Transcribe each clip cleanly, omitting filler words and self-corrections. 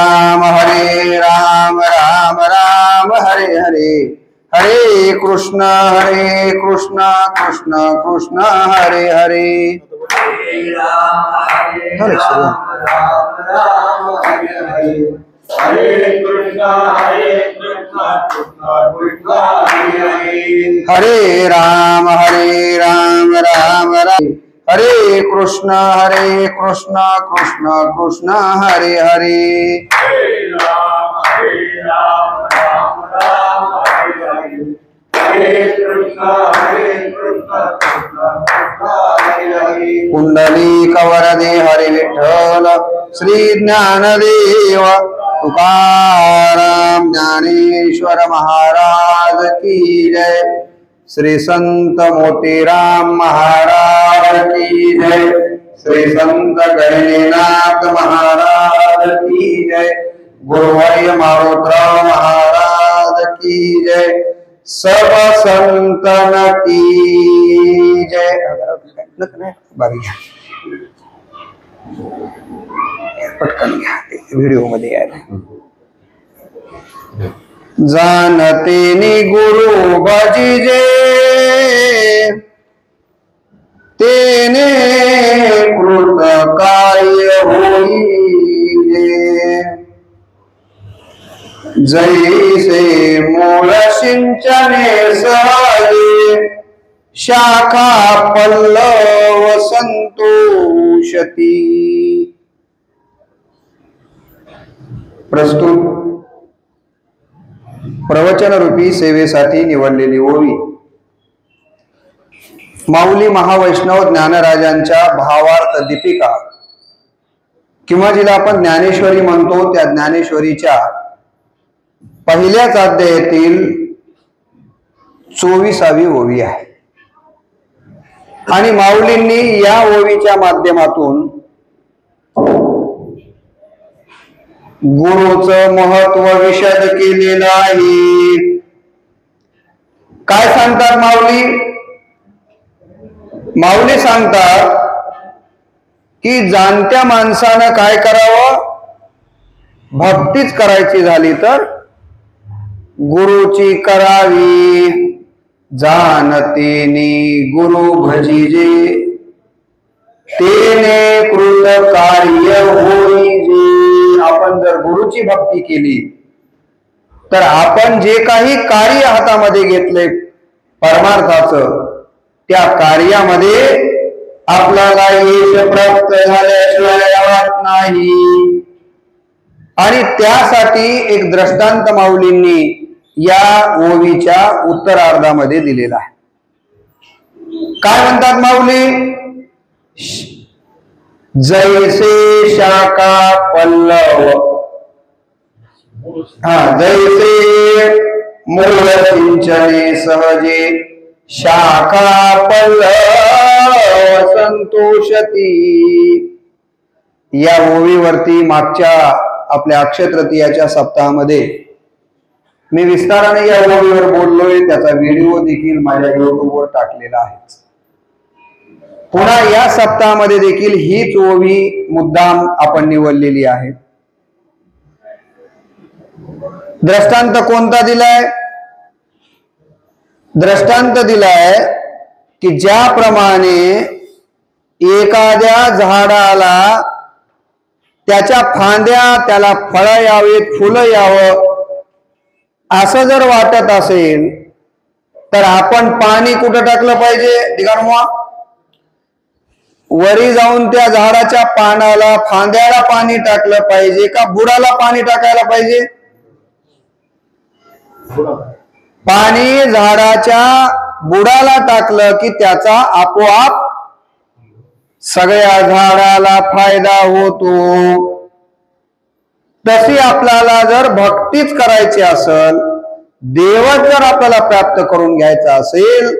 राम राम राम हरे हरे, हरे कृष्ण कृष्ण कृष्ण हरे हरे। हरे राम राम हरे हरे, हरे कृष्ण कृष्ण कृष्ण हरे हरे। हरे राम राम राम हरे कृष्ण कृष्ण कृष्ण हरे हरे। हरे राम राम राम हरे हरे, हरे कृष्ण कृष्ण कृष्ण हरे हरे। कुंडली कवरदे हरि विठ्ठल श्री ज्ञानदेव तुकाराम ज्ञानेश्वर महाराज की जय। श्री संत मोतीराम महाराज की जय। श्री संत गणेनाथ महाराज की जय। गुरुवर्य मारुतराव महाराज की जय। सब संतन की जय। पटकन घ्या व्हिडिओ मध्ये यायला। जानते नि गुरु भजिजे तेने कृत काय होईले। जैसे मूळ सिंचने सहजे शाखा पल्लव संतोषती। प्रस्तुत प्रवचन रूपी सेवेसाठी निवडलेली ओवी माऊली महावैष्णव ज्ञानराजांच्या भावार्थ दीपिका किंवा जिला आपण ज्ञानेश्वरी म्हणतो त्या ज्ञानेश्वरीच्या पहिल्याच अध्यायातील 24वी ओवी आहे। आणि माऊलींनी या ओवीच्या माध्यमातून गुरुचं महत्व विशद केलेलं आहे। काय सांगतात माऊली? माऊली सांगतात की जाणत्या माणसानं काय करावं, भक्तीच करायची झाली तर गुरुची करावी। जानतेनी गुरु भजिजे तेने कृत कार्य होईजे। आपण जर गुरुची भक्ती केली तर आपण जे काही कार्य हातामध्ये घेतले परमार्थाचं त्या कार्यामध्ये आपल्याला यश प्राप्त झाल्याशिवाय राहत नाही। आणि त्यासाठी एक दृष्टांत माऊलींनी या ओवीच्या उत्तरार्धामध्ये दिलेला आहे। काय म्हणतात माऊली? जैसे शाखा पल्लव, जैसे मूळ सिंचने सहजे शाखा पल्लव संतोषती। या ओवीवरती मागच्या आपल्या अक्षय तृतीयाच्या सप्ताहामध्ये मी विस्ताराने या ओवीवर बोललोय, त्याचा व्हिडिओ देखील माझ्या युट्यूबवर टाकलेला आहे। पुन्हा या सप्ताहामध्ये देखील हीच ओवी मुद्दाम आपण निवडलेली आहे। दृष्टांत कोणता दिलाय? दृष्टांत दिलाय की ज्याप्रमाणे एखाद्या झाडाला त्याच्या फांद्या त्याला फळं यावेत, फुलं यावं असं जर वाटत असेल तर आपण पाणी कुठं टाकलं पाहिजे? दिगारमुआ वरी जाऊन त्या झाडाच्या पानाला फांद्याला पाणी टाकलं पाहिजे का बुडाला पाणी टाकायला पाहिजे? पाणी झाडाच्या बुडाला टाकलं की त्याचा आपोआप सगळ्या झाडाला फायदा होतो। तशी आपल्याला जर भक्तीच करायची असेल, देवच जर आपल्याला प्राप्त करून घ्यायचा असेल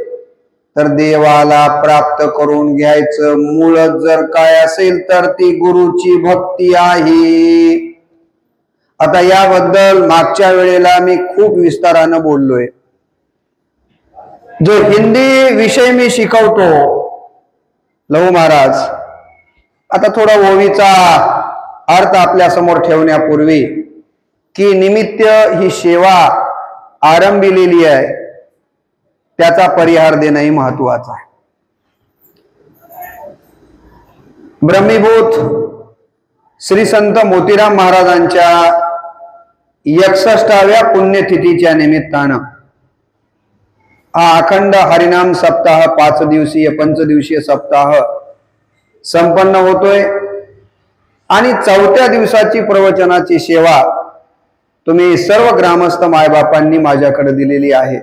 तर देवाला प्राप्त करून घ्यायचं मूळ जर काय असेल तर ती गुरुची भक्ती आहे। आता याबद्दल मागच्या वेळेला मी खूप विस्तारानं बोललोय। जो हिंदी विषय मी शिकवतो लहू महाराज, आता थोडा ओवीचा अर्थ आपल्या समोर ठेवण्यापूर्वी की निमित्त ही सेवा आरंभिलेली आहे त्याचा परिहार देणंही महत्वाचं आहे. ब्रह्मीभूत श्री संत मोतीराम महाराजांच्या 61व्या पुण्यतिथीच्या निमित्तानं हा अखंड हरिनाम सप्ताह 5 दिवसीय पंचदिवसीय सप्ताह संपन्न होतोय आणि 4थ्या दिवसाची प्रवचनाची सेवा तुम्ही सर्व ग्रामस्थ मायबापांनी माझ्याकडे दिलेली आहे.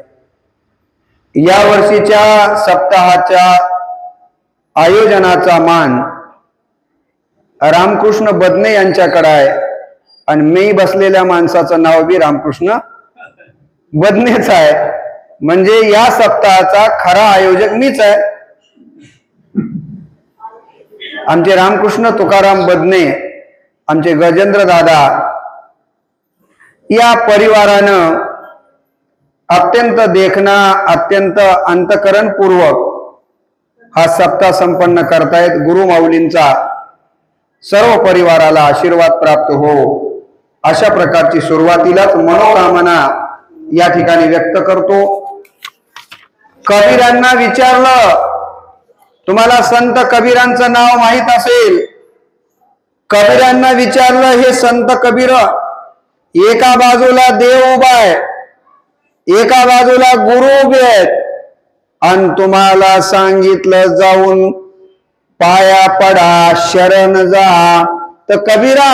या वर्षीच्या सप्ताहाच्या आयोजनाचा मान रामकृष्ण बदने यांच्याकडे आहे आणि मी बसलेल्या माणसाचं नाव बी रामकृष्ण बदनेच आहे. म्हणजे या सप्ताहाचा खरा आयोजक मीच आहे. आमचे रामकृष्ण तुकाराम बदने, आमचे गजेंद्र दादा या परिवारानं अत्यंत देखणा अत्यंत अंतकरणपूर्वक हा सप्ताह संपन्न करतायत. गुरु माऊलींचा सर्व परिवाराला आशीर्वाद प्राप्त हो अशा प्रकारची सुरुवातीलाच मनोकामना या ठिकाणी व्यक्त करतो. कबीरांना विचारलं, तुम्हाला संत कबीरांचं नाव माहित असेल. कबीरांना विचारलं, हे संत कबीर, एका बाजूला देव उभा आहे, एका बाजूला गुरु उभे आहेत आणि तुम्हाला सांगितलं जाऊन पाया पडा, शरण जा, तर कबीरा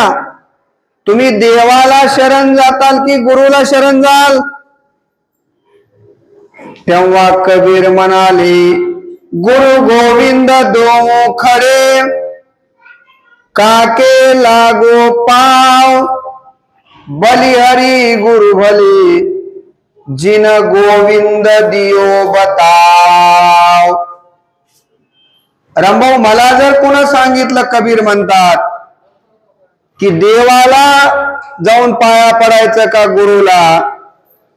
तुम्ही देवाला शरण जाताल की गुरुला शरण जाल? तेव्हा कबीर म्हणाले, गुरु गोविंद दो खडे काके लागो पाव, बलिहरी गुरु भले जिन गोविंद दियो बताव. रामभाऊ, मला जर पुन्हा सांगितलं, कबीर म्हणतात की देवाला जाऊन पाया पडायचं का गुरुला,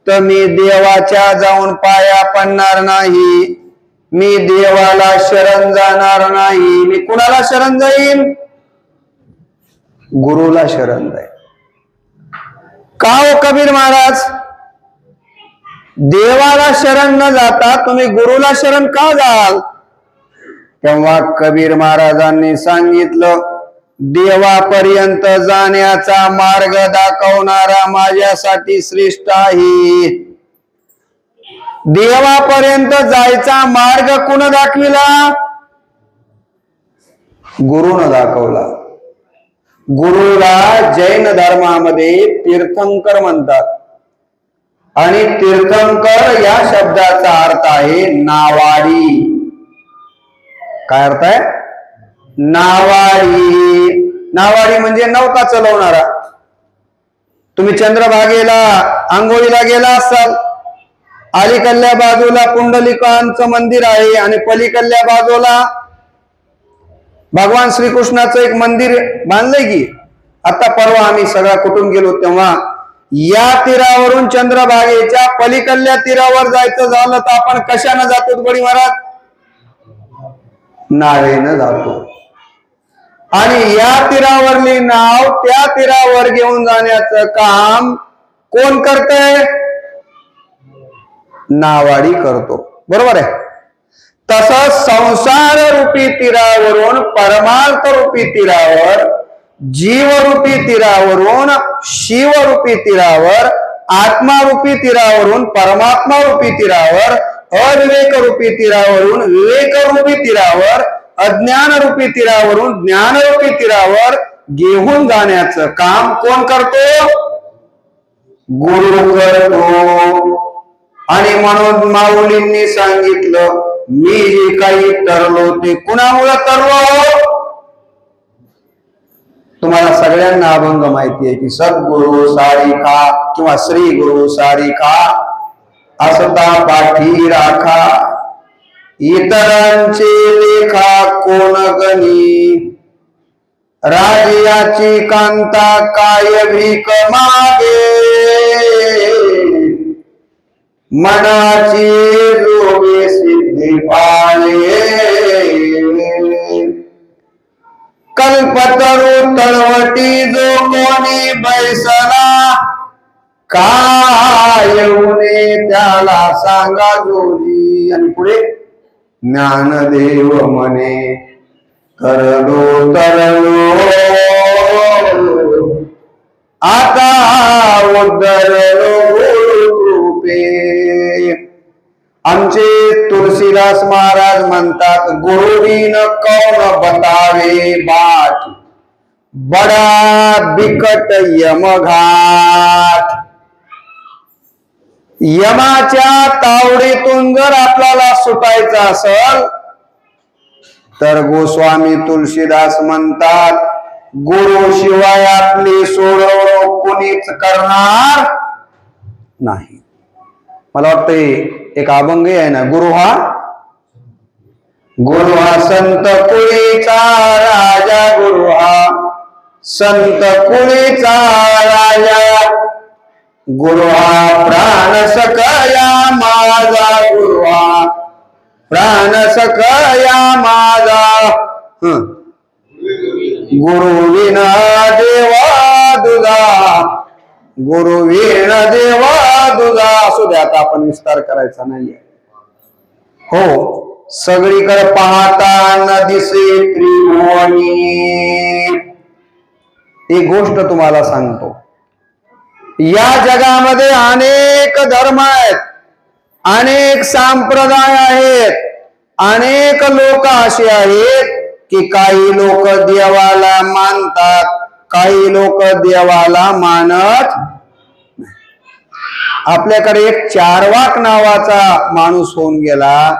तर मी देवाच्या जाऊन पाया पडणार नाही, मी देवाला शरण जाणार नाही. मी कुणाला शरण जाईन? गुरुला शरण जाईन. का हो कबीर महाराज, देवाला शरण न जाता तुम्ही गुरुला शरण का जाल? तेव्हा कबीर महाराजांनी सांगितलं, देवापर्यंत जाण्याचा मार्ग दाखवणारा माझ्यासाठी श्रेष्ठ आहे. देवापर्यंत जायचा मार्ग कोण दाखविला? गुरुनं दाखवला. गुरुला जैन धर्मामध्ये तीर्थंकर म्हणतात आणि तीर्थंकर या शब्दाचा अर्थ आहे नावाडी. काय अर्थ आहे? नावाडी. नावाडी म्हणजे नौका चालवणारा. तुम्ही चंद्रभागेला आंघोळीला गेला असाल, अलीकडल्या बाजूला पुंडलिकांचं मंदिर आहे आणि पलीकडल्या बाजूला भगवान श्रीकृष्णाचं एक मंदिर बांधलंय की. आता परवा आम्ही सगळा कुटुंब गेलो तेव्हा या तीरावरून चंद्रभागेच्या पलीकडल्या तीरावर जायचं झालं तर आपण कशानं जातो बडी महाराज? नावेनं जातो. आणि या तीरावरली नाव त्या तीरावर घेऊन जाण्याचं काम कोण करतंय? नावाडी करतो. बरोबर आहे. तसंच संसार रूपी तीरावरून परमार्थ रूपी तीरावर, जीवरूपी तीरावरून शिवरूपी तीरावर, आत्मारूपी तीरावरून परमात्मा रूपी तीरावर, अविवेक रूपी तीरावरून विवेक रूपी तीरावर, अज्ञान रूपी तीरावरून ज्ञान रूपी तीरावर घेऊन जाण्याचं काम कोण करतो? गुरु करतो. आणि म्हणून माऊलींनी सांगितलं, मी जे काही तरलो ते कुणामुळे तरलो? तुम्हाला सगळ्यांना अभंग माहिती आहे की सद्गुरु सारिखा किंवा श्री गुरु सारिखा असता पाठी राखा, इतरांचे लेखा कोण गणी, राजियाची कांता काय भीक मागे, मनाची जोगे सिद्धी पाळे. कल्पतरू तळवटी जो कोणी बैसला, काय येऊने त्याला सांगा जोजी. आणि पुढे ज्ञानदेव म्हणे तरलो तरलो, आता उद्धरलो गुरुकृपे. आमचे तुलसीदास महाराज म्हणतात, गुरुविन कौन बतावे बाट, बडा बिकट यमघाट. यमाच्या तावडीतून जर आपल्याला सुटायचं असेल तर गोस्वामी तुलसीदास म्हणतात, गुरु शिवाय आपली सोडवणूक कुणीच करणार नाही. मला वाटतं एक अभंग आहे ना, गुरु हा संत कुळीचा राजा, गुरु हा संत कुळीचा राजा, गुरु हा प्राण सकया माझा, गुरु हा प्राण सकया माझा. गुरु विना देवा दुजा, गुरु विना देवा दुजा. असू द्या, आता आपण विस्तार करायचा नाहीये. हो, सगळीकडे पाहता न दिसे त्रिभुवनी. एक गोष्ट तुम्हाला सांगतो, या जगामध्ये अनेक धर्म आहेत, अनेक संप्रदाय आहेत, अनेक लोक असे आहेत की काही लोक देवाला मानतात, काही लोक देवाला मानत. आपल्याकडे एक चारवाक नावाचा माणूस होऊन गेला,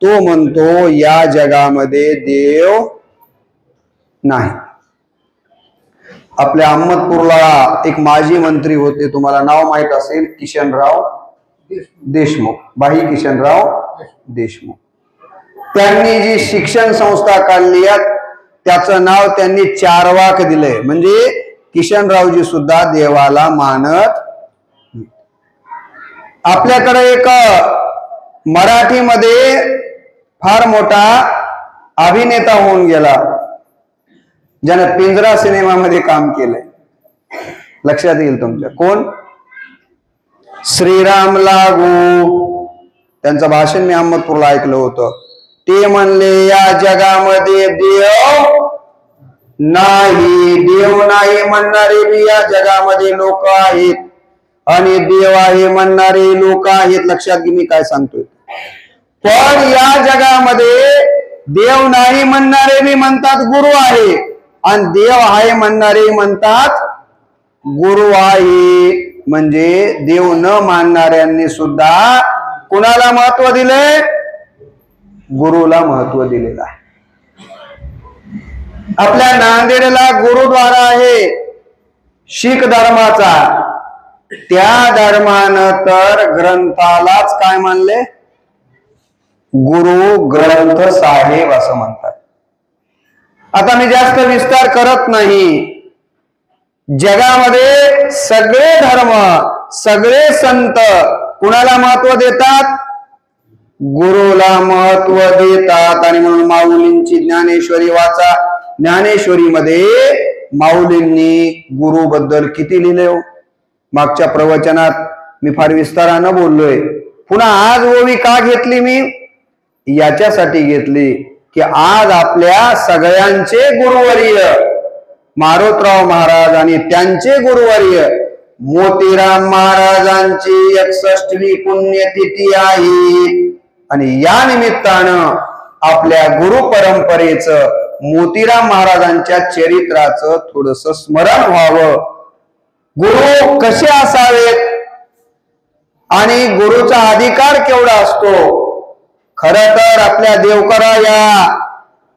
तो म्हणतो या जगामध्ये देव नाही. आपल्या अहमदपूरला एक माजी मंत्री होते, तुम्हाला नाव माहित असेल, किशनराव देशमुख, भाई किशनराव देशमुख. त्यांनी जी शिक्षण संस्था काढली आहे त्याचं नाव त्यांनी चारवाक दिलंय. म्हणजे किशनरावजी सुद्धा देवाला मानत. आपल्याकडे एक मराठीमध्ये फार मोठा अभिनेता होऊन गेला, ज्याने पिंजरा सिनेमामध्ये काम केलंय. लक्षात येईल तुमच्या, कोण? श्रीराम लागू. त्यांचं भाषण मी अहमदपूरला ऐकलं होतं. ते म्हणले या जगामध्ये देव नाही, देव नाही म्हणणारे बी या जगामध्ये लोक आहेत आणि देव आहे म्हणणारे लोक आहेत. लक्षात घे मी काय सांगतोय. पण या जगामध्ये देव नाही म्हणणारे बी म्हणतात गुरु आहे, आणि देव आहे म्हणणारे म्हणतात गुरु आहे. म्हणजे देव न मानणाऱ्यांनी सुद्धा कुणाला महत्व दिले? गुरुला महत्व दिलेलं आहे. आपल्या नांदेडला गुरुद्वारा आहे शीख धर्माचा. त्या धर्मानं तर ग्रंथालाच काय मानले? गुरु ग्रंथ साहेब असं म्हणतात. आता मी जास्त विस्तार करत नाही. जगामध्ये सगळे धर्म, सगळे संत कुणाला महत्व देतात? गुरुला महत्व देतात. आणि म्हणून माऊलींची ज्ञानेश्वरी वाचा. ज्ञानेश्वरीमध्ये माऊलींनी गुरु बद्दल किती लिहिले हो. मागच्या प्रवचनात मी फार विस्तारानं बोललोय. पुन्हा आज ओवी का घेतली मी? याच्यासाठी घेतली की आज आपल्या सगळ्यांचे गुरुवर्य मारोतराव महाराज आणि त्यांचे गुरुवर्य मोतीराम महाराजांची 61वी पुण्यतिथी आहे. आणि या निमित्तानं आपल्या गुरु परंपरेचं, मोतीराम महाराजांच्या चरित्राचं थोडस स्मरण व्हावं. गुरु कसे असावेत आणि गुरुचा अधिकार केवढा असतो. खर तर आपल्या देवकरा या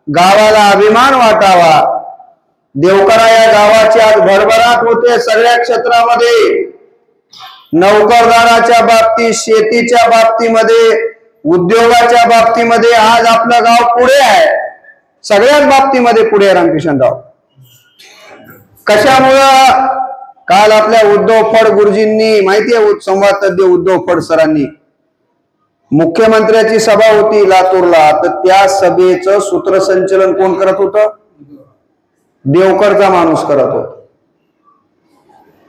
गावाला अभिमान वाटावा. देवकरा या गावाची आज भरभराट होते सगळ्या क्षेत्रामध्ये. नोकरदाराच्या बाबतीत, शेतीच्या बाबतीमध्ये, उद्योगाच्या बाबतीमध्ये आज आपलं गाव पुढे आहे. सगळ्याच बाबतीमध्ये पुढे आहे रामकिशनराव. कशामुळं? काल आपल्या उद्धव फड गुरुजींनी, माहितीये संवाद तज्ञ उद्धव फड सरांनी, मुख्यमंत्र्याची सभा होती लातूरला, तर त्या सभेचं सूत्रसंचलन कोण करत होतं? देवकरचा माणूस करत होता.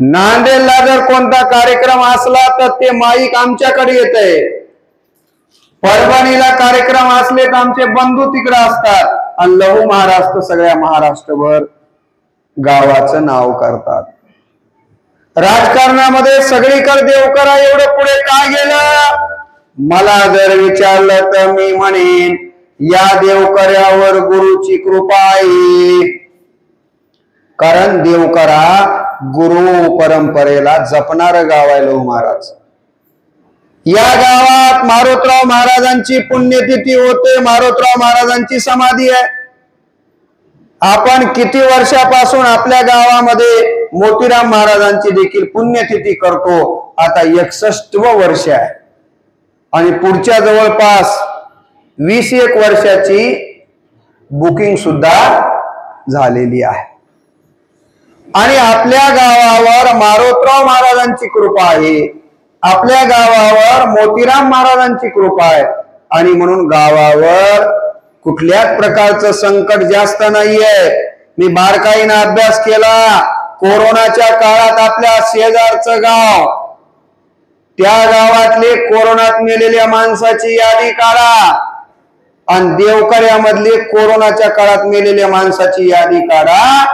नांदेडला जर कोणता कार्यक्रम असला तर ते माईक आमच्याकडे येतंय. परभणीला कार्यक्रम असले तर आमचे बंधू तिकडे असतात आणि लहू महाराष्ट्र सगळ्या महाराष्ट्रभर गावाचं नाव करतात. राजकारणामध्ये सगळीकडे देवकरा एवढं पुढे का गेलं? मला जर विचारलं तर मी म्हणेन या देवकऱ्यावर गुरुची कृपा आहे. कारण देवकरा गुरु परंपरेला जपणारं गाव आहे लहू महाराज. या गावात मारोतराव महाराजांची पुण्यतिथी होते. मारोतराव महाराजांची समाधी आहे. आपण किती वर्षापासून आपल्या गावामध्ये मोतीराम महाराजांची देखील पुण्यतिथी करतो. आता 61वं वर्ष आहे आणि पुढच्या जवळपास 20-21 वर्षाची बुकिंग सुद्धा झालेली आहे. आणि आपल्या गावावर मारोतराव महाराजांची कृपा आहे. आपल्या गावावर मोतीराम महाराजांची कृपा आहे आणि म्हणून गावावर कुठल्याच प्रकारचं संकट जास्त नाहीये. मी बारकाईने अभ्यास केला. कोरोनाच्या काळात आपल्या शेजारचं गाव, त्या गावातले कोरोनात मेलेल्या माणसाची यादी काढा आणि देवकऱ्यामधले कोरोनाच्या काळात मेलेल्या माणसाची यादी काढा.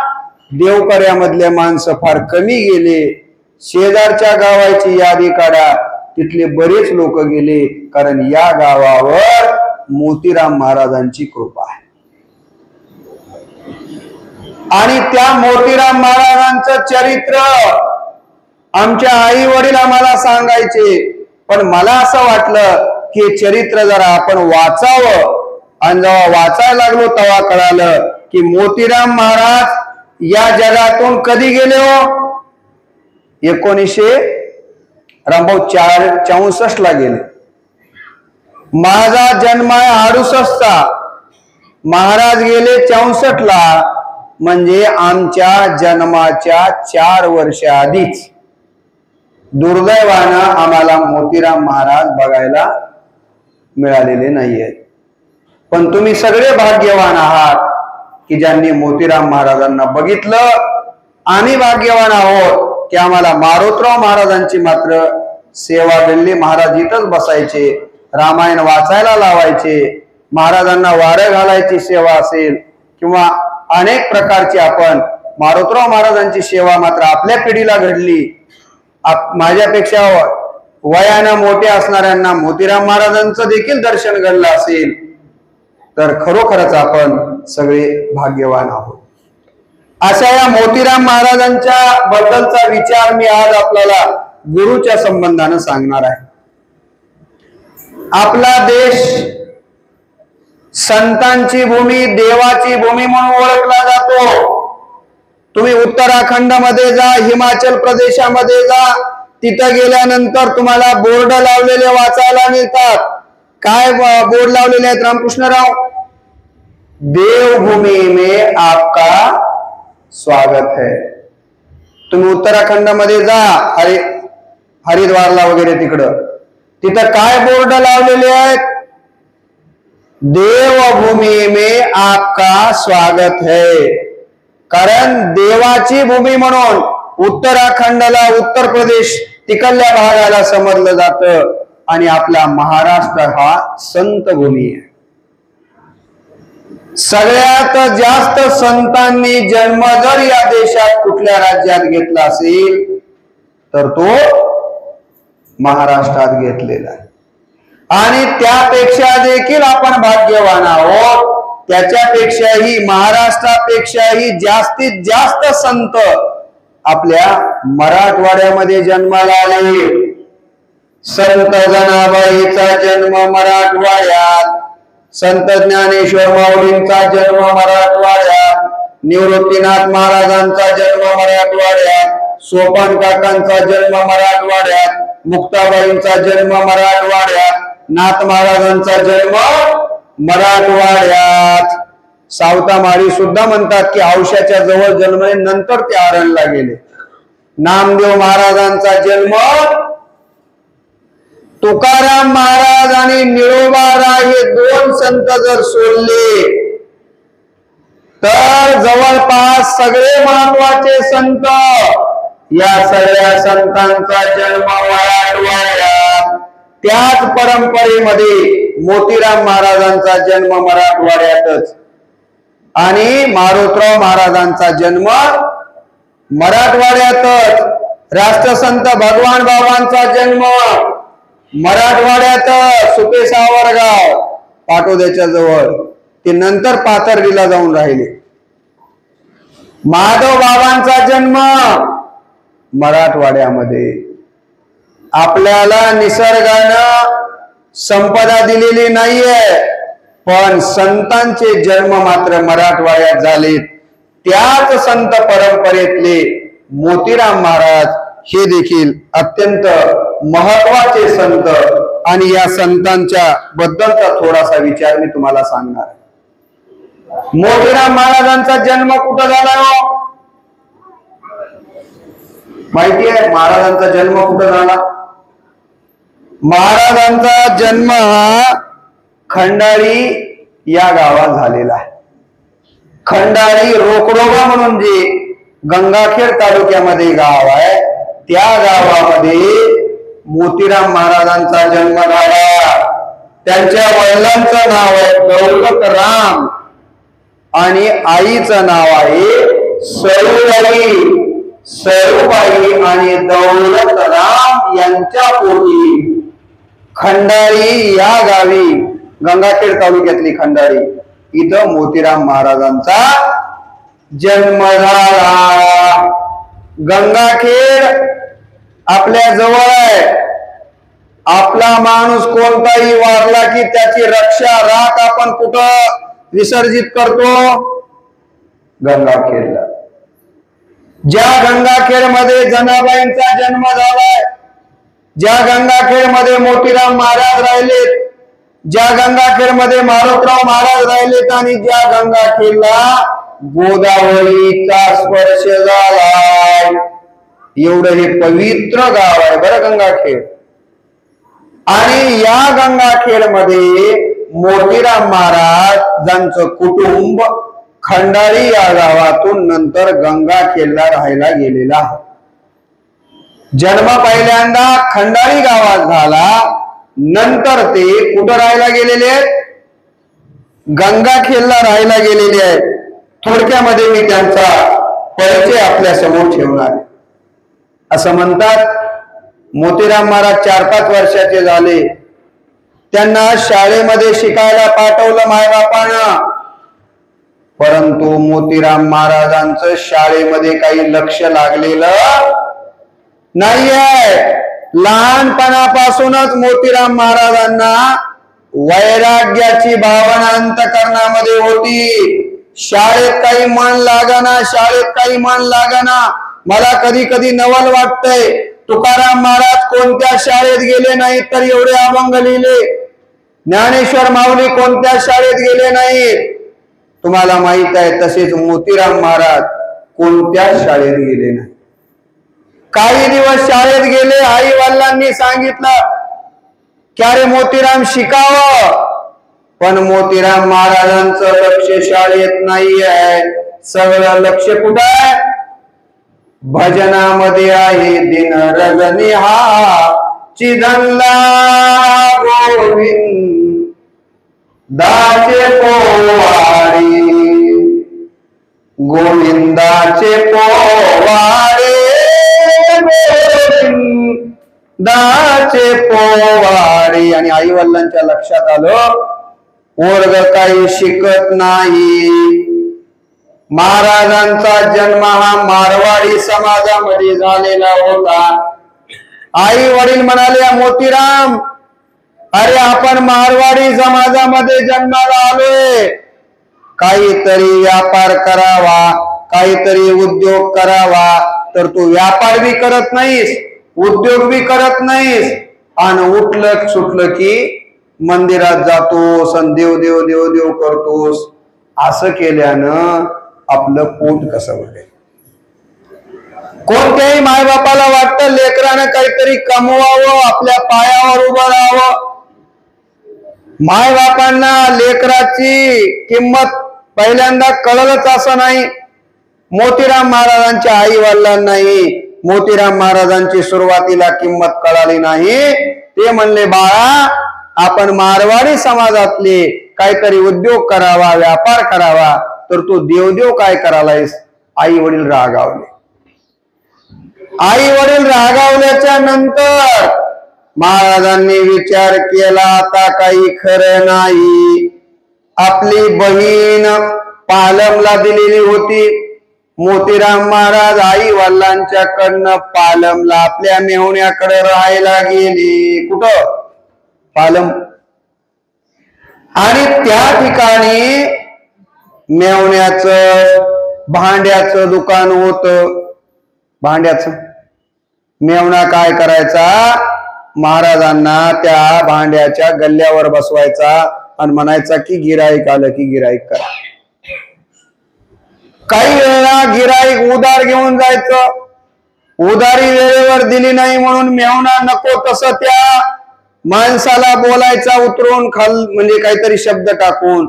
देवकऱ्यामधले माणसं फार कमी गेले. शेजारच्या गावाची यादी काढा, तिथले बरेच लोक गेले. कारण या गावावर मोतीराम महाराजांची कृपा आहे. आणि त्या मोतीराम महाराजांचं चरित्र आमच्या आई वडील आम्हाला सांगायचे. पण मला असं वाटलं की चरित्र जरा आपण वाचावं. आणि जेव्हा वाचायला लागलो तेव्हा कळालं की मोतीराम महाराज या जगातून कधी गेले हो? 1964 ला गेले. माझा जन्म आहे 68चा. महाराज गेले 64 ला. म्हणजे आमच्या जन्माच्या 4 वर्ष आधीच. दुर्दैवानं आम्हाला मोतीराम महाराज बघायला मिळालेले नाहीये. पण तुम्ही सगळे भाग्यवान आहात की ज्यांनी मोतीराम महाराजांना बघितलं. आम्ही भाग्यवान आहोत की आम्हाला मारोतराव महाराजांची मात्र सेवा घडली. महाराज इथंच बसायचे, रामायण वाचायला लावायचे, महाराजांना वारं घालायची सेवा असेल किंवा अनेक प्रकारची आपण मारोतराव महाराजांची सेवा मात्र आपल्या पिढीला घडली. माझ्यापेक्षा वयानं मोठे असणाऱ्यांना मोतीराम महाराजांचं देखील दर्शन घडलं असेल तर खरोखरच आपण सगळे भाग्यवान आहोत. अशा या मोतीराम महाराजांच्या बद्दलचा विचार मी आज आपल्याला गुरुच्या संबंधानं सांगणार आहे. आपला देश संतांची भूमी, देवाची भूमी म्हणून ओळखला जातो. तुम्ही उत्तराखंड मध्ये जा, हिमाचल प्रदेशामध्ये जा, तिथं गेल्यानंतर तुम्हाला बोर्ड लावलेले वाचायला मिळतात. काय बोर्ड लावलेले आहेत रामकृष्णराव? देवभूमि में आपका स्वागत है. तुम्ही उत्तराखंड मध्ये जा, हरिद्वारला वगैरे तिथं काय बोर्ड लावलेले आहेत? देवभूमि में आपका स्वागत है. कारण देवाची भूमी म्हणून उत्तराखंडला, उत्तर प्रदेश तिकडल्या भागाला समजलं जातं आणि आपला महाराष्ट्र हा संत भूमी आहे. सगळ्यात जास्त संतांनी जन्म जर या देशात कुठल्या राज्यात घेतला असेल तर तो महाराष्ट्रात घेतलेला आहे. आणि त्यापेक्षा देखील आपण भाग्यवान आहोत. त्याच्यापेक्षाही, महाराष्ट्रापेक्षाही जास्तीत जास्त संत आपल्या मराठवाड्यामध्ये जन्माला आले. संत जनाबाईचा जन्म मराठवाड्यात, संत ज्ञानेश्वर माऊलींचा जन्म मराठवाड्यात, निवृत्तीनाथ महाराजांचा जन्म मराठवाड्यात, सोपान काकांचा जन्म मराठवाड्यात, मुक्ताबाईंचा जन्म मराठवाड्यात, नाथ महाराजांचा जन्म मराठवाड्यात. सावतामाळी सुद्धा म्हणतात की औशाच्या जवळ जन्मले, नंतर ते आरणला गेले. नामदेव महाराजांचा जन्म, तुकाराम महाराज आणि निळोबाराय हे 2 संत जर सोडले तर जवळपास सगळे महत्वाचे संत, या सगळ्या संतांचा जन्म मराठवाड्यात, त्याच परंपरेमध्ये मोतीराम महाराजांचा जन्म मराठवाड्यातच आणि मारोतराव महाराजांचा जन्म मराठवाड्यातच, राष्ट्रसंत भगवान बाबांचा जन्म मराठवाड्यातच, सुपे सावरगाव पाटोद्याच्या जवळ, ते नंतर पाथर्डीला जाऊन राहिले. माधव बाबांचा जन्म मराठवाड्यामध्ये. आपल्याला निसर्गानं संपदा दिलेली नाहीये, पण संतांचे जन्म मात्र मराठवाड्यात झाले. त्याच संत परंपरेतले मोतीराम महाराज हे देखील अत्यंत महत्वाचे संत, आणि या संतांच्या बद्दलचा थोडासा विचार मी तुम्हाला सांगणार. मोतीराम महाराजांचा जन्म कुठं झाला माहिती आहे? महाराजांचा जन्म कुठं झाला? महाराजांचा जन्म हा खंडाळी या गावात झालेला आहे. खंडाळी रोकडोबा म्हणून जे गंगाखेड तालुक्यामध्ये गाव आहे, त्या गावामध्ये मोतीराम महाराजांचा जन्म झाला. त्यांच्या वडिलांचं नाव आहे दौलतराम आणि आईचं नाव आहे सरूबाई. सरूबाई आणि दौलतराम यांच्या पोटी खंडाळी या गावी, गंगाखेड तालुक्यातली खंडाळी, इथं मोतीराम महाराजांचा जन्म झाला. गंगाखेड आपल्या जवळ आहे. आपला माणूस कोणताही वारला की त्याची रक्षा राख आपण कुठं विसर्जित करतो? गंगाखेडला. ज्या गंगाखेड मध्ये जनाबाईंचा जन्म झालाय, ज्या गंगाखेड मध्ये मोतीराम महाराज राहिलेत, ज्या गंगाखेड मध्ये मारोतराव महाराज राहिलेत, आणि ज्या गंगाखेडला गोदावरीचा स्पर्श झालाय, एवढं हे पवित्र गाव आहे बरं गंगाखेड. आणि या गंगाखेड मध्ये मोतीराम महाराज ज्यांचं कुटुंब खंडाळी या गावातून नंतर गंगाखेडला राहायला गेलेला आहे. जन्म पहिल्यांदा खंडाळी गावात झाला, नंतर ते कुठं राहायला गेलेले आहेत? गंगाखेडला राहायला गेलेले आहेत. थोडक्यामध्ये मी त्यांचा परिचय आपल्या समोर ठेवणार आहे. असं म्हणतात मोतीराम महाराज 4-5 वर्षाचे झाले, त्यांना शाळेमध्ये शिकायला पाठवलं मायबापानं, परंतु मोतीराम महाराजांचं शाळेमध्ये काही लक्ष लागलेलं नाहीये. लहानपणापासूनच मोतीराम महाराजांना वैराग्याची भावना अंतःकरणामध्ये होती. शाळेत काही मन लागना, शाळेत काही मन लागना. मला कधी कधी नवल वाटतंय, तुकाराम महाराज कोणत्या शाळेत गेले नाहीत तर एवढे अभंग लिहिले. ज्ञानेश्वर माऊली कोणत्या शाळेत गेले नाहीत, तुम्हाला माहित आहे. तसेच मोतीराम महाराज कोणत्या शाळेत गेले नाही. काही दिवस शाळेत गेले, आई वडिलांनी सांगितलं की अरे मोतीराम शिकावं, पण मोतीराम महाराजांचं लक्ष शाळेत नाही आहे. सगळं लक्ष कुठं आहे? भजनामध्ये आहे. दिन रजनी हा चिदंला गोविंद दाचे पोवाडे, गोविंदाचे पोवाडे, दाचे पोवाडे. आणि आई वडिलांच्या लक्षात आलं वर्ग काही शिकत नाही. महाराजांचा जन्म हा मारवाडी समाजामध्ये झालेला होता. आई वडील म्हणाले मोतीराम, अरे आपण मारवाडी समाजामध्ये जन्माला आलोय, काहीतरी व्यापार करावा, काहीतरी उद्योग करावा. तर तू व्यापार बी करत नाहीस, उद्योग बी करत नाहीस, आणि उठलं सुटलं की मंदिरात जातोस आणि देव देव देव देव करतोस. असं केल्यानं आपलं पोट कसं भरेल? कोणत्याही मायबापाला वाटतं लेकरानं काहीतरी कमवावं, आपल्या पायावर उभं राहावं. मायबापांना लेकराची किंमत पहिल्यांदा कळलंच असं नाही. मोतीराम महाराजांच्या आई वडिलांनाही मोतीराम महाराजांची सुरुवातीला किंमत कळाली नाही. ते म्हणले, बाळा आपण मारवाडी समाजातले काहीतरी उद्योग करावा, व्यापार करावा, तर तू देवदेव काय करायलायस. आई वडील रागावले. आई वडील रागावल्याच्या नंतर महाराजांनी विचार केला, आता काही खरं नाही. आपली बहीण पालमला दिलेली होती. मोतीराम महाराज आई वडिलांच्या कडनं पालमला आपल्या मेहुण्याकडे राहायला गेली. कुठं? पालम. आणि त्या ठिकाणी मेहुण्याचं भांड्याचं दुकान होतं. भांड्याचं. मेहुणा काय करायचा, महाराजांना त्या भांड्याच्या गल्ल्यावर बसवायचा आणि म्हणायचा की गिराईक आलं की गिराईक करा. काही वेळा गिराईक उधार घेऊन जायचं. उधारी वेळेवर दिली नाही म्हणून मेहुणा नको तसं त्या माणसाला बोलायचा उतरून म्हणजे काहीतरी शब्द टाकून.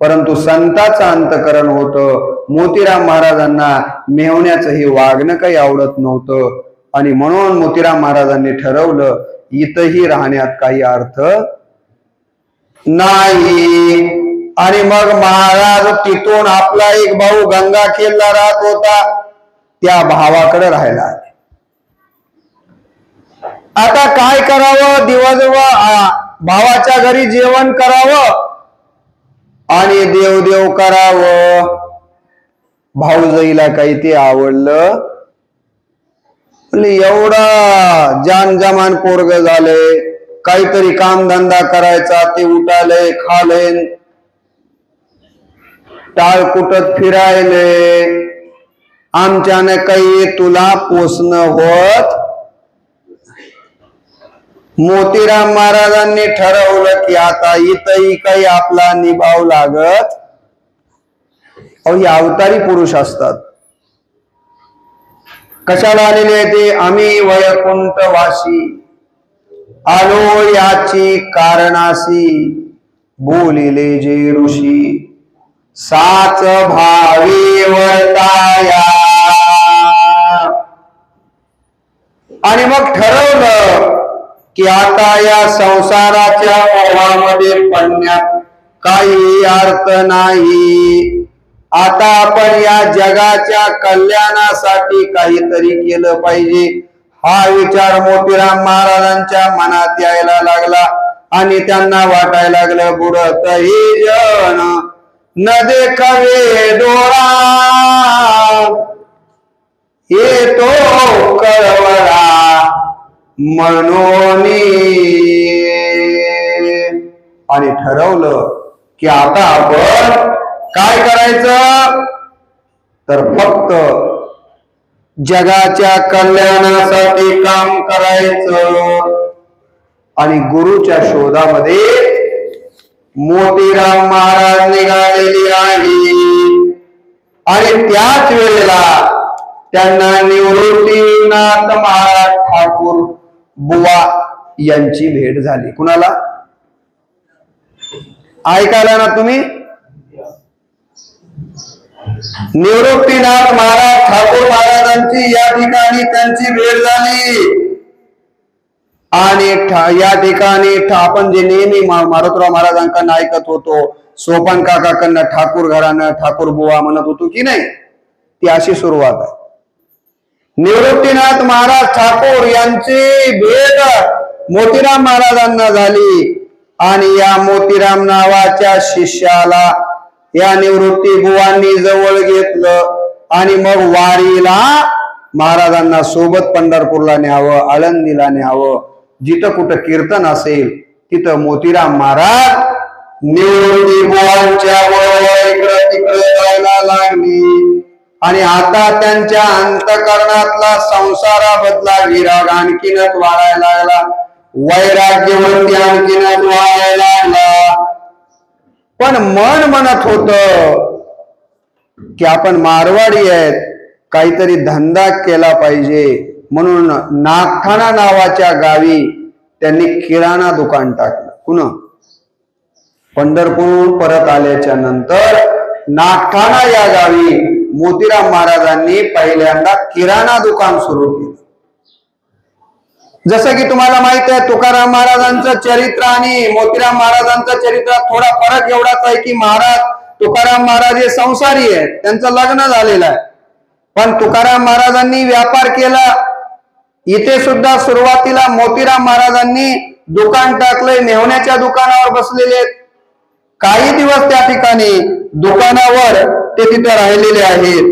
परंतु संताचं अंतकरण होतं. मोतीराम महाराजांना मेहुण्याचं हे वागणं काही आवडत नव्हतं आणि म्हणून मोतीराम महाराजांनी ठरवलं इथंही राहण्यात काही अर्थ नाही. आणि मग महाराज तिथून आपला एक भाऊ गंगाखेडला राहत होता, त्या भावाकडे राहायला आले. आता काय करावं, दिवसभर भावाच्या घरी जेवण करावं आणि देवदेव करावं. भाऊजाईला काही ते आवडलं. एवढा जान जमान पोरग झाले, काहीतरी कामधंदा करायचा, ते उठाले खाले टाळ कुटत फिरायले, आमच्याने काही तुला पोसणं होत. मोतीराम महाराजांनी ठरवलं की आता इथंही काही आपला निभाव लागत. हे अवतारी पुरुष असतात. कशाला आलेले ते, आम्ही वैकुंठवासी आलो याची कारणासी, बोलिले जे ऋषी साच भावी वर्ताया. आणि मग ठरवलं की आता या संसाराच्या मोहामध्ये पडण्यात काही अर्थ नाही. आता आपण या जगाच्या कल्याणासाठी काहीतरी केलं पाहिजे. हा विचार मोतीराम महाराजांच्या मनात यायला लागला आणि त्यांना वाटायला लागलं बुडत हे जन न देखवे डोळा, येतो कळवळा मनोनी. आणि ठरवलं की आता आपण काय करायचं, तर फक्त जगाच्या कल्याणासाठी काम करायचं. आणि गुरुच्या शोधामध्ये मोतीराम महाराज निघालेली आहे. आणि त्याच वेळेला त्यांना निवृत्तीनाथ महाराज ठाकूर बुवा यांची भेट झाली. कुणाला? ऐकायला ना तुम्ही? निवृत्तीनाथ महाराज ठाकूर महाराजांची या ठिकाणी त्यांची भेट झाली. आणि या ठिकाणी आपण जे नेहमी मारुतराव महाराजांकडनं ऐकत होतो, सोपान काकाकडनं ठाकूर घरानं ठाकूर बुवा म्हणत होतो की नाही, ती अशी सुरुवात आहे. निवृत्तीनाथ महाराज ठाकूर यांची भेट मोतीराम महाराजांना झाली. आणि या मोतीराम नावाच्या शिष्याला या निवृत्ती बुवांनी जवळ घेतलं आणि मग वारीला महाराजांना सोबत पंढरपूरला न्यावं, आळंदीला न्यावं. जिथं कुठं कीर्तन असेल तिथं मोतीराम महाराज निवृत्ती बुवांच्या बरोबर इकडं तिकडे जायला लागली. आणि आता त्यांच्या अंतकरणातला संसाराबद्दला विराग आणखीनच वाढायला लागला, वैराग्यवंती आणखीनच वाढायला लागला. पण मन म्हणत होत की आपण मारवाडी आहेत, काहीतरी धंदा केला पाहिजे. म्हणून नागठाणा नावाच्या गावी त्यांनी किराणा दुकान टाकलं. पुन्हा पंढरपूर परत आल्याच्या नंतर नागठाणा या गावी मोतीराम महाराजांनी पहिल्यांदा किराणा दुकान सुरू केलं. जसं की तुम्हाला माहित आहे, तुकाराम महाराजांचं चरित्र आणि मोतीराम महाराजांचं चरित्र थोडा फरक एवढाच आहे की तुकाराम महाराज हे संसारी आहेत, त्यांचं लग्न झालेलं आहे. पण तुकाराम महाराजांनी व्यापार केला. इथे सुद्धा सुरुवातीला मोतीराम महाराजांनी दुकान टाकलंय, मेहण्याच्या दुकानावर बसलेले आहेत. काही दिवस त्या ठिकाणी दुकानावर ते तिथे राहिलेले आहेत,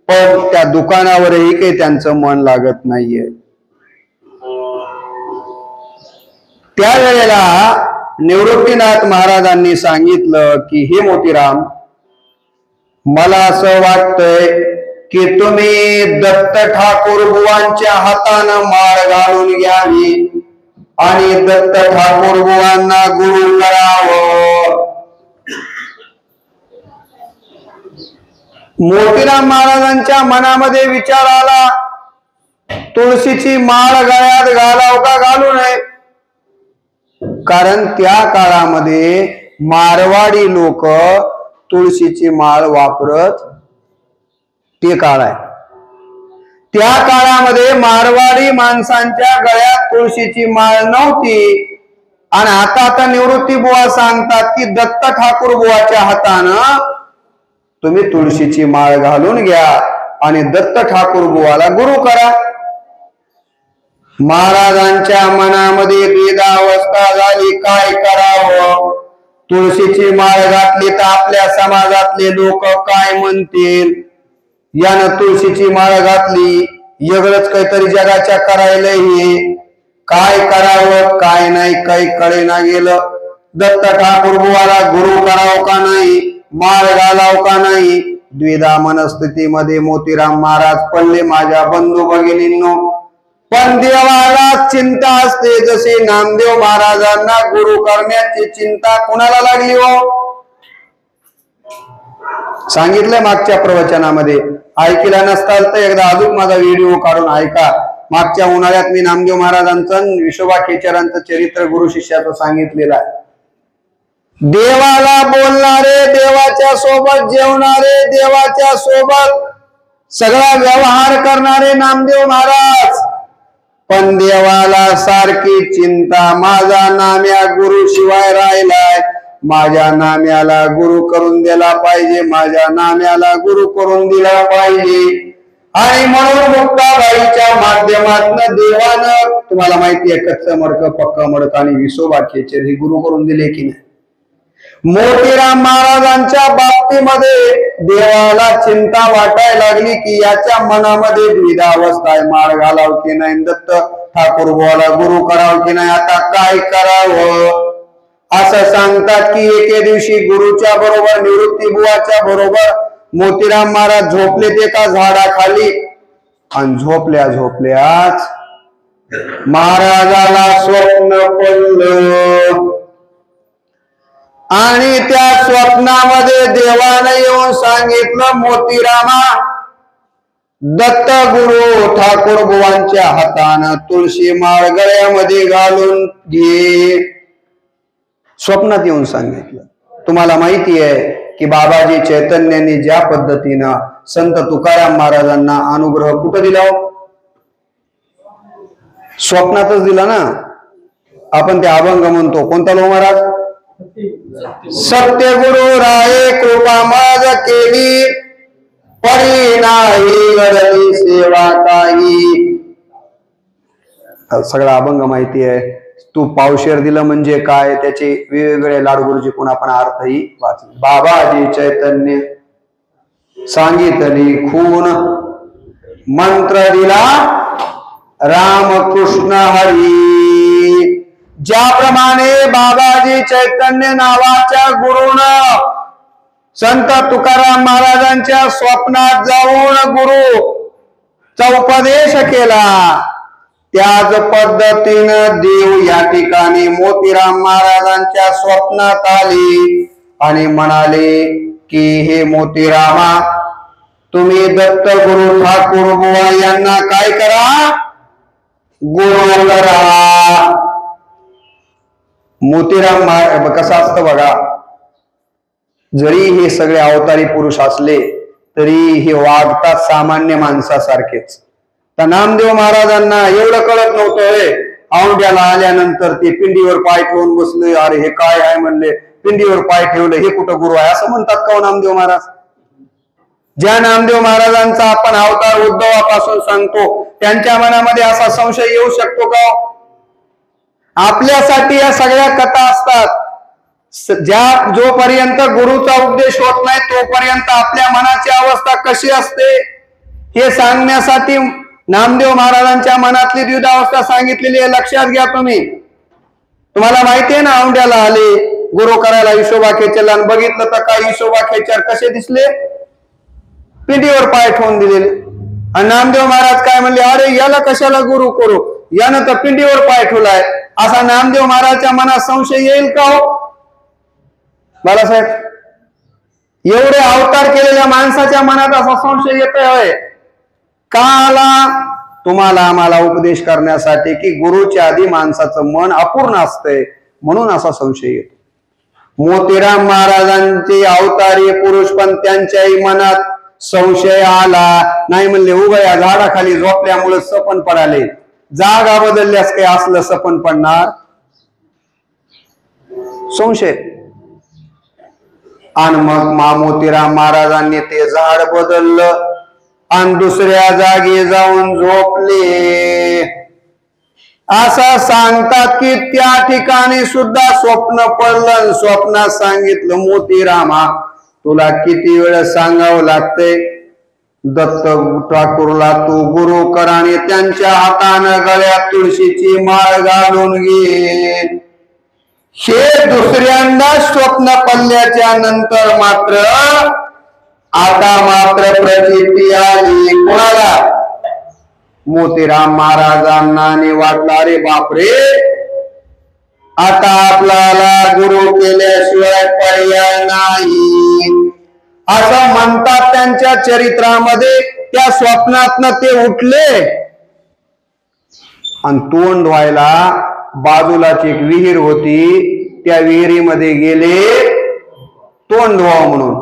पण त्या दुकानावरही काही त्यांचं मन लागत नाहीये. त्यावेळेला निवृत्तीनाथ महाराजांनी सांगितलं की हे मोतीराम, मला असं वाटतंय की तुम्ही दत्त ठाकूर बुवांच्या हातानं माळ घालून घ्यावी आणि दत्त ठाकूर बुवांना गुरु करावं. मोतीराम महाराजांच्या मनामध्ये विचार आला, तुळशीची माळ गळ्यात घालाव का घालू नये? कारण त्या काळामध्ये मारवाडी लोक तुळशीची माळ वापरत ते काळ आहे. त्या काळामध्ये मारवाडी माणसांच्या गळ्यात तुळशीची माळ नव्हती. आणि आता निवृत्ती बुवा सांगतात की दत्त ठाकूर बुवाच्या हातानं तुम्ही तुळशीची माळ घालून घ्या आणि दत्त ठाकूर बुवाला गुरु करा. महाराजांच्या मनामध्ये द्विधावस्था झाली, काय करावं? तुळशीची माळ घातली तर आपल्या समाजातले लोक काय म्हणतील? यानं तुळशीची माळ घातली, वेगळंच काहीतरी जगाच्या करायला हे, काय करावं काय नाही काही कळेना गेलं. दत्त ठाकूर बुवाला गुरु करावं का नाही, माळ घालाव का नाही, द्विधा मनस्थितीमध्ये मोतीराम महाराज पडले. माझ्या बंधू भगिनींनो, पण देवाला चिंता असते. जसे नामदेव महाराजांना गुरु करण्याची चिंता कुणाला लागली हो? सांगितलंय मागच्या प्रवचनामध्ये, ऐकला नसताल तर एकदा अजून माझा व्हिडिओ काढून ऐका. मागच्या उन्हाळ्यात मी नामदेव महाराजांचं विश्वबा खेचरांचं चरित्र गुरु शिष्याचं सांगितलेलं आहे. देवाला बोलणारे, देवाच्या सोबत जेवणारे, देवाच्या सोबत सगळा व्यवहार करणारे नामदेव महाराज, पण देवाला सारखी चिंता, माझा नाम्या गुरु शिवाय राहिलाय, माझ्या नाम्याला गुरु करून दिला पाहिजे, माझ्या नाम्याला गुरु करून दिला पाहिजे. आणि म्हणून मुक्ताबाईच्या माध्यमातून देवानं, तुम्हाला माहिती आहे, कच्चं मडकं पक्का मडकं आणि विसोबा खेचर हे गुरु करून दिले की नाही. मोतीराम महाराजांच्या बाबतीमध्ये देवाला चिंता वाटायला लागली की याच्या मनामध्ये द्विधावस्था आहे, माळ घालाव की नाही, दत्त ठाकूर बुवाला गुरु करावं की नाही, आता काय करावं? असं सांगतात की एके दिवशी गुरुच्या बरोबर, निवृत्ती बुवाच्या बरोबर मोतीराम महाराज झोपले ते एका झाडाखाली. आणि झोपल्याच महाराजाला स्वप्न पडलं. आणि त्या स्वप्नामध्ये देवाने येऊन सांगितलं, मोतीरामा, दत्त गुरु ठाकूर बुवांच्या हातानं तुळशी माळ गळ्यामध्ये घालून घे. स्वप्नात येऊन सांगितलं. तुम्हाला माहिती आहे की बाबाजी चैतन्यांनी ज्या पद्धतीनं संत तुकाराम महाराजांना अनुग्रह कुठं दिला? स्वप्नातच दिला ना. आपण ते अभंग म्हणतो, कोणता लो महाराज? सत्य गुरु राये कृपा माझ केली, परी नाही घडली सेवा काही. सगळा अभंग माहिती आहे. तू पावशेर दिलं म्हणजे काय, त्याचे वेगवेगळे लाडगुरुजी कोण आपण अर्थही वाचले. बाबाजी चैतन्य सांगितली खून, मंत्र दिला रामकृष्ण हरी. ज्याप्रमाणे बाबाजी चैतन्य नावाच्या गुरुनं संत तुकाराम महाराजांच्या स्वप्नात जाऊन गुरुचा उपदेश केला, त्याच पद्धतीनं देव या ठिकाणी मोतीराम महाराजांच्या स्वप्नात आले आणि म्हणाले की हे मोतीरामा, तुम्ही दत्त गुरु ठाकूर बुवा यांना काय करा? गुरु करा. मोतीराम महाराज कसं असतं बघा, जरी हे सगळे अवतारी पुरुष असले तरी हे वागतात सामान्य माणसासारखेच. तर नामदेव महाराजांना एवढं कळत नव्हतं. औंढ्याला आल्यानंतर ते पिंडीवर पाय ठेवून बसले. अरे हे काय आहे म्हणले, पिंडीवर पाय ठेवलं, हे कुठं गुरु आहे असं म्हणतात का नामदेव महाराज? ज्या नामदेव महाराजांचा आपण अवतार उद्धवापासून सांगतो त्यांच्या मनामध्ये असा संशय येऊ शकतो का? आपल्यासाठी या सगळ्या कथा असतात. जोपर्यंत गुरुचा उपदेश होत नाही तोपर्यंत आपल्या मनाची अवस्था कशी असते हे सांगण्यासाठी नामदेव महाराजांच्या मनातली द्विधावस्था सांगितलेली आहे. लक्षात घ्या. तुम्हाला माहितीये ना, औंढ्याला आले गुरु करायला हिशोबा खेचरला, बघितलं तर काय हिशोबा खेचर कसे दिसले? पिंडीवर पाय ठेवून दिलेले. आणि नामदेव महाराज काय म्हणले, अरे याला कशाला गुरु करू, यानं तर पिंडीवर पाय ठेवलाय. असा नामदेव महाराजच्या मनात संशय येईल का हो बाळासाहेब? एवढे अवतार केलेल्या माणसाच्या मनात असा संशय येतोय का? आला तुम्हाला आम्हाला उपदेश करण्यासाठी की गुरुच्या आधी माणसाचं मन अपूर्ण असतंय म्हणून असा संशय येतो. मोतीराम महाराजांचे अवतारी पुरुष पण त्यांच्याही मनात संशय आला नाही. म्हणले उगा या झाडाखाली झोपल्यामुळे सपन पडाले, जागा बदलल्यास काही असलं सपन पडणार? संशय. आणि मग मोतीराम महाराजांनी ते झाड बदललं आणि दुसऱ्या जागी जाऊन झोपले. असं सांगतात की त्या ठिकाणी सुद्धा स्वप्न पडलं. स्वप्नात सांगितलं, मोतीरामा तुला किती वेळ सांगावं लागतंय, दत्त ठाकूरला तू गुरु कर आणि त्यांच्या हातानं गळ्यात तुळशीची माळ घालून घे. हे दुसऱ्यांदा स्वप्न पडल्याच्या नंतर मात्र आता मात्र प्रचिती आली कोणाला? मोतीराम महाराजांना. वाटलं अरे बापरे, आता आपल्याला गुरु केल्याशिवाय पर्याय नाही असं म्हणतात त्यांच्या चरित्रामध्ये. त्या स्वप्नातनं ते उठले आणि तोंड धुवायला बाजूलाच एक विहीर होती, त्या विहिरीमध्ये गेले तोंड धुवा म्हणून.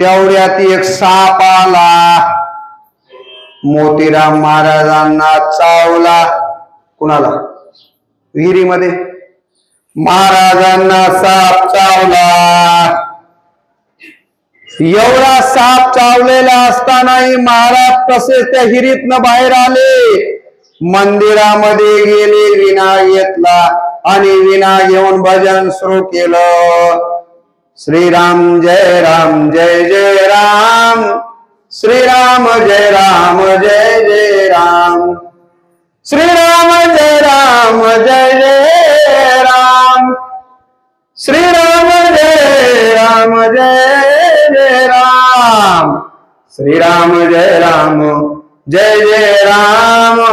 तेवढ्यात एक साप आला, मोतीराम महाराजांना चावला. कुणाला? विहिरीमध्ये. महाराजांना साप चावला. एवढा साप चावलेला असतानाही महाराज तसेच त्या हिरीतनं बाहेर आले, मंदिरामध्ये गेले, विना घेतला आणि विना घेऊन भजन सुरू केलं. श्रीराम जय राम जय जय राम, श्रीराम जय राम जय जय राम, श्रीराम जय राम जय जय राम, श्रीराम जय राम जय जय राम, श्रीराम जय राम जय जय राम,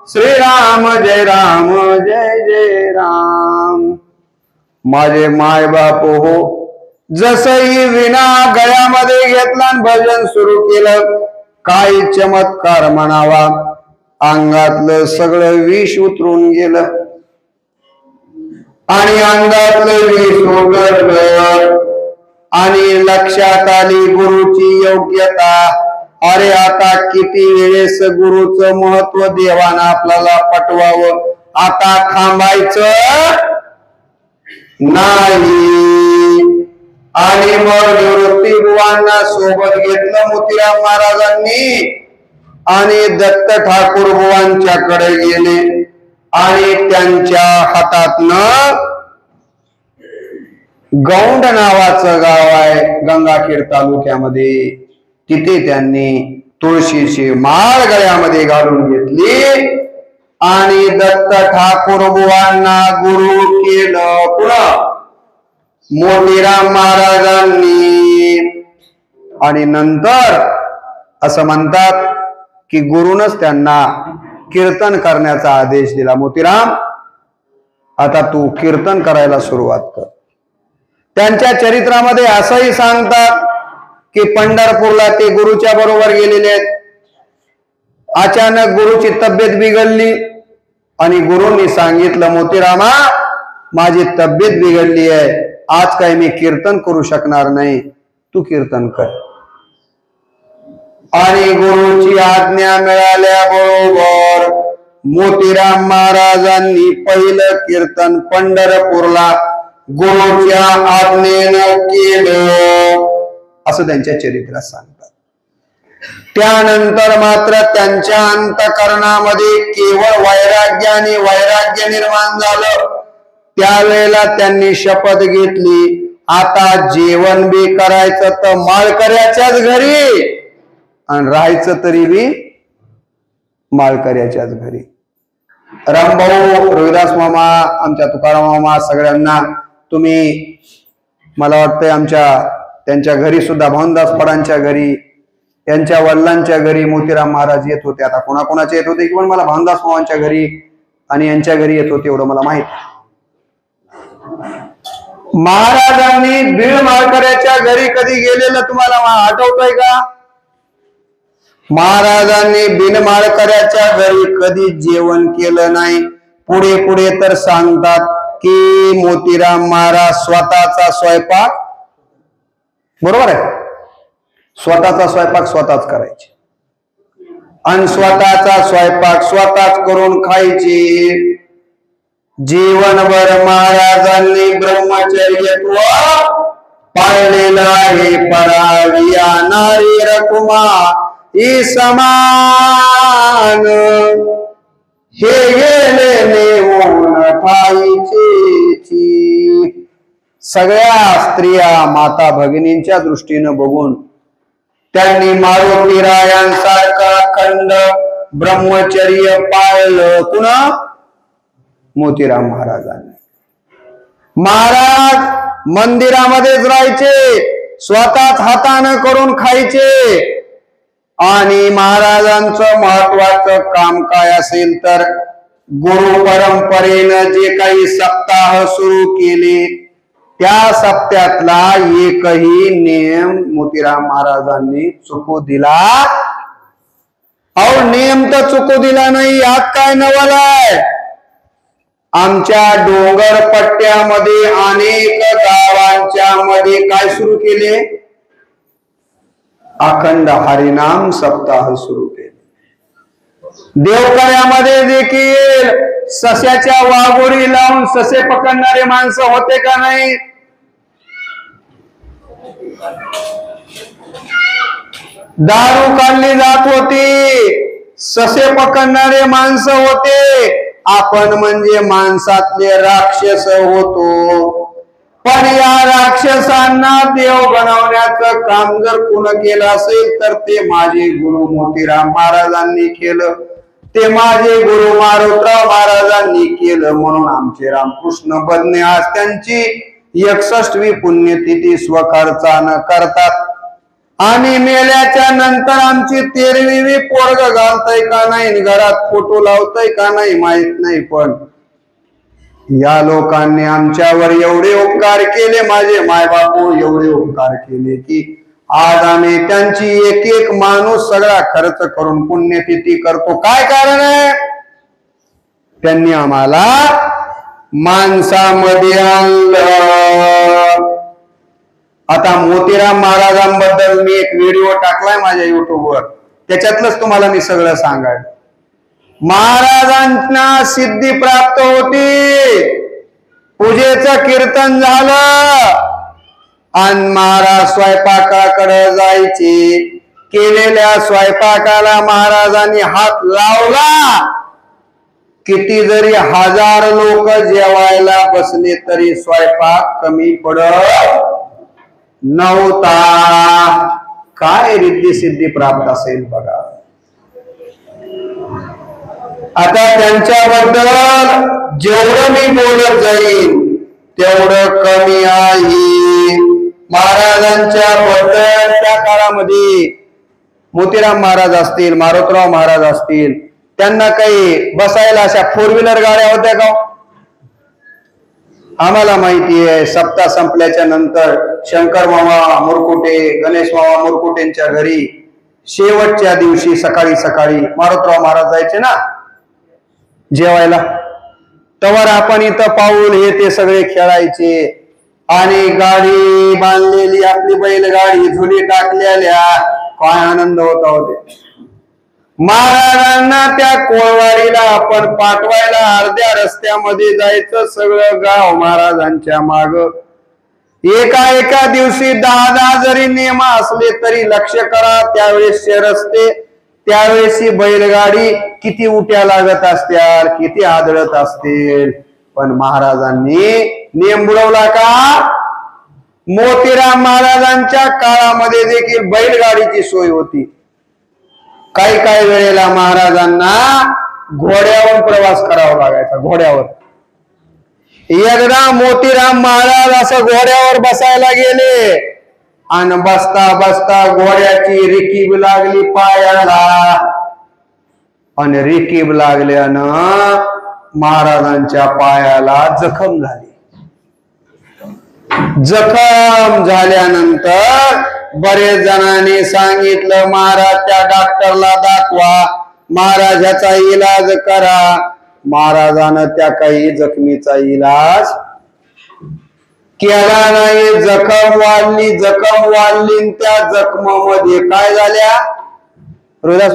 श्रीराम जय राम जय जय राम. माझे माय बाप हो, जसही विना गळ्यामध्ये घेतला भजन सुरू केलं, काही चमत्कार म्हणावा, अंगातलं सगळं विष उतरून गेलं आणि अंगातलं विष उतरलं आणि लक्षात आली गुरुची योग्यता. अरे आता किती वेळेस गुरुचं महत्व देवानं आपल्याला पटवावं, आता थांबायचं नाही. आणि मग निवृत्ती बुवांना सोबत घेतलं मोतीराम महाराजांनी आणि दत्त ठाकूर बुवांच्याकडे गेले आणि त्यांच्या हातातनं गौंड नावाचं गाव आहे गंगाखेड तालुक्यामध्ये, तिथे त्यांनी तुळशीची माळ गळ्यामध्ये घालून घेतली आणि दत्त ठाकूर बुवांना गुरु केलं. पुन्हा मोतीराम महाराजांनी. आणि नंतर असं म्हणतात की गुरुनच त्यांना कीर्तन करण्याचा आदेश दिला. मोतीराम आता तू कीर्तन करायला सुरुवात कर. त्यांच्या चरित्रामध्ये असंही सांगतात की पंढरपूरला ते गुरुच्या बरोबर गेलेले आहेत. अचानक गुरुची तब्येत बिघडली आणि गुरुंनी सांगितलं, मोतीरामा माझी तब्येत बिघडली आहे, आज काय मी कीर्तन करू शकणार नाही, तू कीर्तन कर. आणि गुरुची आज्ञा मिळाल्याबरोबर मोतीराम महाराजांनी पहिलं कीर्तन पंढरपूरला गुरुच्या आज्ञेनं केलं असं त्यांच्या चरित्रात सांगतात. त्यानंतर मात्र त्यांच्या अंतःकरणामध्ये केवळ वैराग्य आणि वैराग्य निर्माण झालं. त्यावेळेला त्यांनी शपथ घेतली, आता जेवण बी करायचं तर माळकऱ्याच्याच घरी आणि राहायचं तरी बी माळकऱ्याच्याच घरी. रामभाऊ, रोहिदास मामा, आमच्या तुकाराम मामा सगळ्यांना तुम्ही मला वाटतंय त्यांच्या घरी सुद्धा भाऊदास फडांच्या घरी, यांच्या वडिलांच्या घरी मोतीराम महाराज येत होते. आता कोणाकोणाचे येत होते किंवा मला भाऊदास मामांच्या घरी आणि यांच्या घरी येत होते एवढं मला माहित. महाराजांनी बीड माळकऱ्याच्या घरी कधी गेलेलं तुम्हाला आठवतंय का? महाराजांनी बिन माळकऱ्याच्या घरी कधी जेवण केलं नाही. पुढे पुढे तर सांगतात की मोतीराम महाराज स्वतःचा स्वयंपाक, बरोबर आहे, स्वतःचा स्वयंपाक स्वतःच करायचे आणि स्वतःचा स्वयंपाक स्वतःच करून खायचे. जीवनभर महाराजांनी ब्रह्मचर्यत्व पाळलेलं आहे. पराविया नारी रकुमा ही समान, हे गेले नेऊन ठाईचे. सगळ्या स्त्रिया माता भगिनींच्या दृष्टीनं बघून त्यांनी मारुतीरायांसारखा अखंड ब्रह्मचर्य पाळलं. पुन्हा मोतीराम महाराजांनी. महाराज मंदिरामध्येच राहायचे, स्वतःच हातानं करून खायचे. आणि महाराजांचं महत्वाचं काम काय असेल तर गुरु परंपरेनं जे काही सप्ताह सुरू केले त्या सप्त्यातला एकही नियम मोतीराम महाराजांनी चुकू दिला. अहो नियम तर चुकू दिला नाही, यात काय नवल आहे? आमच्या डोंगर पट्ट्यामध्ये अनेक गावांच्या मध्ये काय सुरू केले? अखंड हरिनाम सप्ताह सुरू केले. देवकऱ्यामध्ये देखील सस्याच्या वाघोरी लावून ससे पकडणारे माणसं होते का नाही? दारू काढली जात होती, ससे पकडणारे माणसं होते. आपण म्हणजे माणसातले राक्षस होतो. पण या राक्षसांना देव बनवण्याचं काम जर कोण केलं असेल तर ते माझे गुरु मोतीराम महाराजांनी केलं, ते माझे गुरु मारुतराव महाराजांनी केलं. म्हणून आमचे रामकृष्ण बदने आज त्यांची 61वी पुण्यतिथी स्वखर्चानं करतात. आणि मेल्याच्या नंतर आमची 13वी पोरग घालतय का नाही, घरात फोटो लावतय का नाही माहित नाही, पण या लोकांनी आमच्यावर एवढे उपकार केले, माझे मायबापू एवढे उपकार केले की आज आम्ही त्यांची एक एक माणूस सगळा खर्च करून पुण्यतिथी करतो. काय कारण आहे? त्यांनी आम्हाला माणसामध्ये आणलं. आता मोतीराम महाराजांबद्दल मी एक व्हिडिओ टाकलाय माझ्या युट्यूबवर, त्याच्यातलंच तुम्हाला मी सगळं सांगाय. महाराजांना सिद्धी प्राप्त होती, पूजेचं कीर्तन झालं आणि महाराज स्वयंपाकाकडे जायचे. केलेल्या स्वयंपाकाला महाराजांनी हात लावला, किती जरी 1000 लोक जेवायला बसले तरी स्वयंपाक कमी पडत नव्हता. काय रिद्धी सिद्धी प्राप्त असेल बघा. आता त्यांच्याबद्दल जेवढं मी बोलत जाईल तेवढं कमी आहे. महाराजांच्या बद्दल त्या काळामध्ये मोतीराम महाराज असतील, मारुतराव महाराज असतील, त्यांना काही बसायला अशा 4 व्हीलर गाड्या होत्या का? आम्हाला माहिती आहे. सप्ताह संपल्याच्या नंतर शंकर मामा मुरकुटे, गणेश मामा मुरकुटेंच्या घरी शेवटच्या दिवशी सकाळी सकाळी मारुतराव महाराज जायचे ना जेवायला. तवर आपण इथं पाऊल हे ते सगळे खेळायचे. आणि गाडी बांधलेली आपली बैलगाडी झुली टाकलेल्या, काय आनंद होता होते. महाराजांना त्या कोळवाडीला आपण पाठवायला अर्ध्या रस्त्यामध्ये जायचं, सगळं गाव महाराजांच्या माग. एका दिवशी 10 जरी नियम असले तरी लक्ष करा, त्यावेळेसचे रस्ते, त्यावेळेसची बैलगाडी किती उट्या लागत असतील, किती आदळत असतील. पण महाराजांनी नियम बुडवला का? मोतीराम महाराजांच्या काळामध्ये देखील बैलगाडीची सोय होती. काही वेळेला महाराजांना घोड्यावर प्रवास करावा लागायचा, घोड्यावर. एकदा मोतीराम महाराज असं घोड्यावर बसायला गेले आणि बसता बसता घोड्याची रिकीब लागली पायाला, आणि रिकीब लागल्यानं महाराजांच्या पायाला जखम झाली. जखम झाल्यानंतर बरेच जणांनी सांगितलं, महाराज त्या डॉक्टरला दाखवा, महाराज ह्याचा इलाज करा. महाराजानं त्या काही जखमीचा इलाज केला नाही. जखम वाढली, त्या जखमामध्ये काय झाल्या रोहिदास,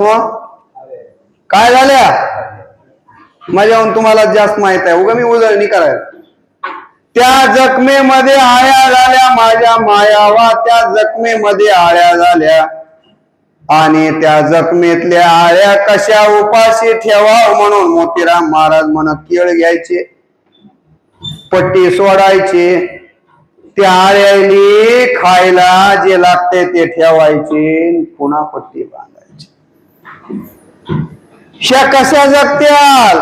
काय झाल्या? माझ्याहून तुम्हाला जास्त माहित आहे, उगा मी उजळणी करायला. त्या जखमेमध्ये आळ्या झाल्या, माझ्या मायावा, त्या जखमेमध्ये आळ्या झाल्या. आणि त्या जखमेतल्या आळ्या कशा उपाशी ठेवाव म्हणून मोतीराम महाराज म्हणत केळ घ्यायचे, पट्टी सोडायचे, त्या आळ्याली खायला जे लागते ते ठेवायचे, पुन्हा पट्टी बांधायची. ह्या कशा जगत्याल?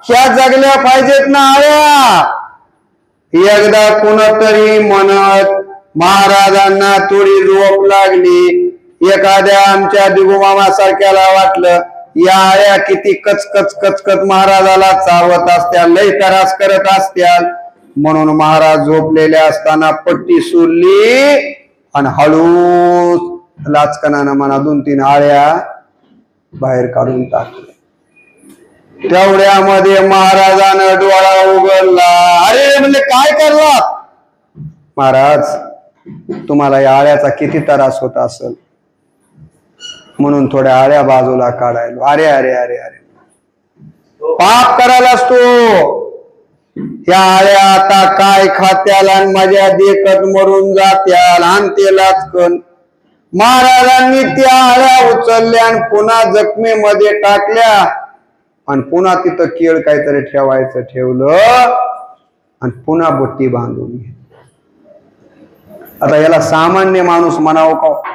ह्या जगल्या पाहिजेत ना आळ्या. एकदा कुणतरी म्हणत महाराजांना थोडी झोप लागली. एखाद्या आमच्या दिगुमामा सारख्याला वाटलं, या आळ्या किती कचकच कचकच महाराजाला चावत असत्या, लय त्रास करत असत्याल, म्हणून महाराज झोपलेले असताना पट्टी सोडली आणि हळू लाचकनानं म्हणा 2-3 आळ्या बाहेर काढून टाकल्या. तेवढ्यामध्ये महाराजानं डोळा उघडला. अरे म्हणजे काय करला? महाराज, तुम्हाला या आळ्याचा किती त्रास होत असेल म्हणून थोड्या आळ्या बाजूला काढायला. अरे अरे अरे अरे, पाप करायलाच तो. या आळ्या आता काय खात्याल आणि माझ्या देखत मरून जात्याल, आणि ते लाचकन. महाराजांनी त्या आळ्या उचलल्या आणि पुन्हा जखमेमध्ये टाकल्या, आणि पुन्हा तिथं केळ काहीतरी ठेवायचं ठेवलं, आणि पुन्हा बट्टी बांधून घेतली. आता याला सामान्य माणूस म्हणावं का?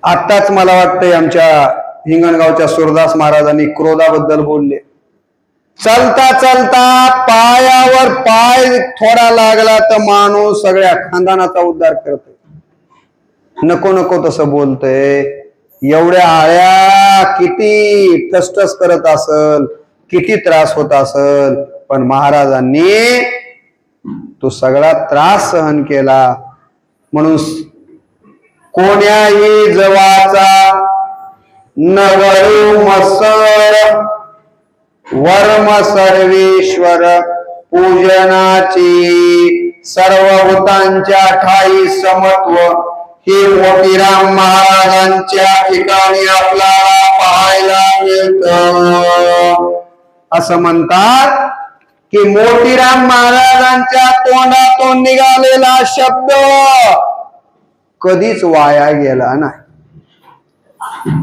आत्ताच मला वाटतंय आमच्या हिंगणगावच्या सुरदास महाराजांनी क्रोधाबद्दल बोलले. चलता चलता पायावर पाय थोडा लागला तर माणूस सगळ्या खानदानाचा उद्धार करतोय. नको नको तसं बोलतोय. एवढ्या आळ्या किती टसटस करत असल, किती त्रास होत असल, पण महाराजांनी तो सगळा त्रास सहन केला. म्हणून कोण्याही जवाचा नवरू मसळ वर्म सर्वेश्वर पूजनाची सर्वभूतांच्या ठाई समत्व हे मोतीराम महाराजांच्या ठिकाणी आपल्याला पाहायला मिळतं. असं म्हणतात की मोतीराम महाराजांच्या तोंडातून निघालेला शब्द कधीच वाया गेला नाही.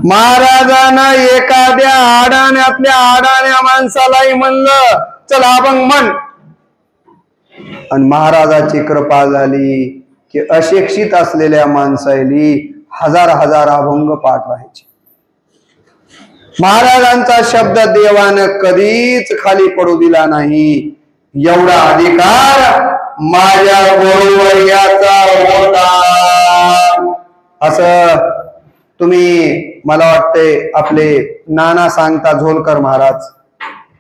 महाराजांना एखाद्या आडाण्यातल्या आडाण्या माणसालाही म्हणलं चल अभंग म्हण, आणि महाराजाची कृपा झाली की अशिक्षित असलेल्या माणसाली हजार अभंग पाठ व्हायचे. महाराजांचा शब्द देवानं कधीच खाली पडू दिला नाही. एवढा अधिकार माझ्या गुरुवर याचा होता. असं तुम्ही मला वाटतंय आपले नाना सांगता झोलकर महाराज,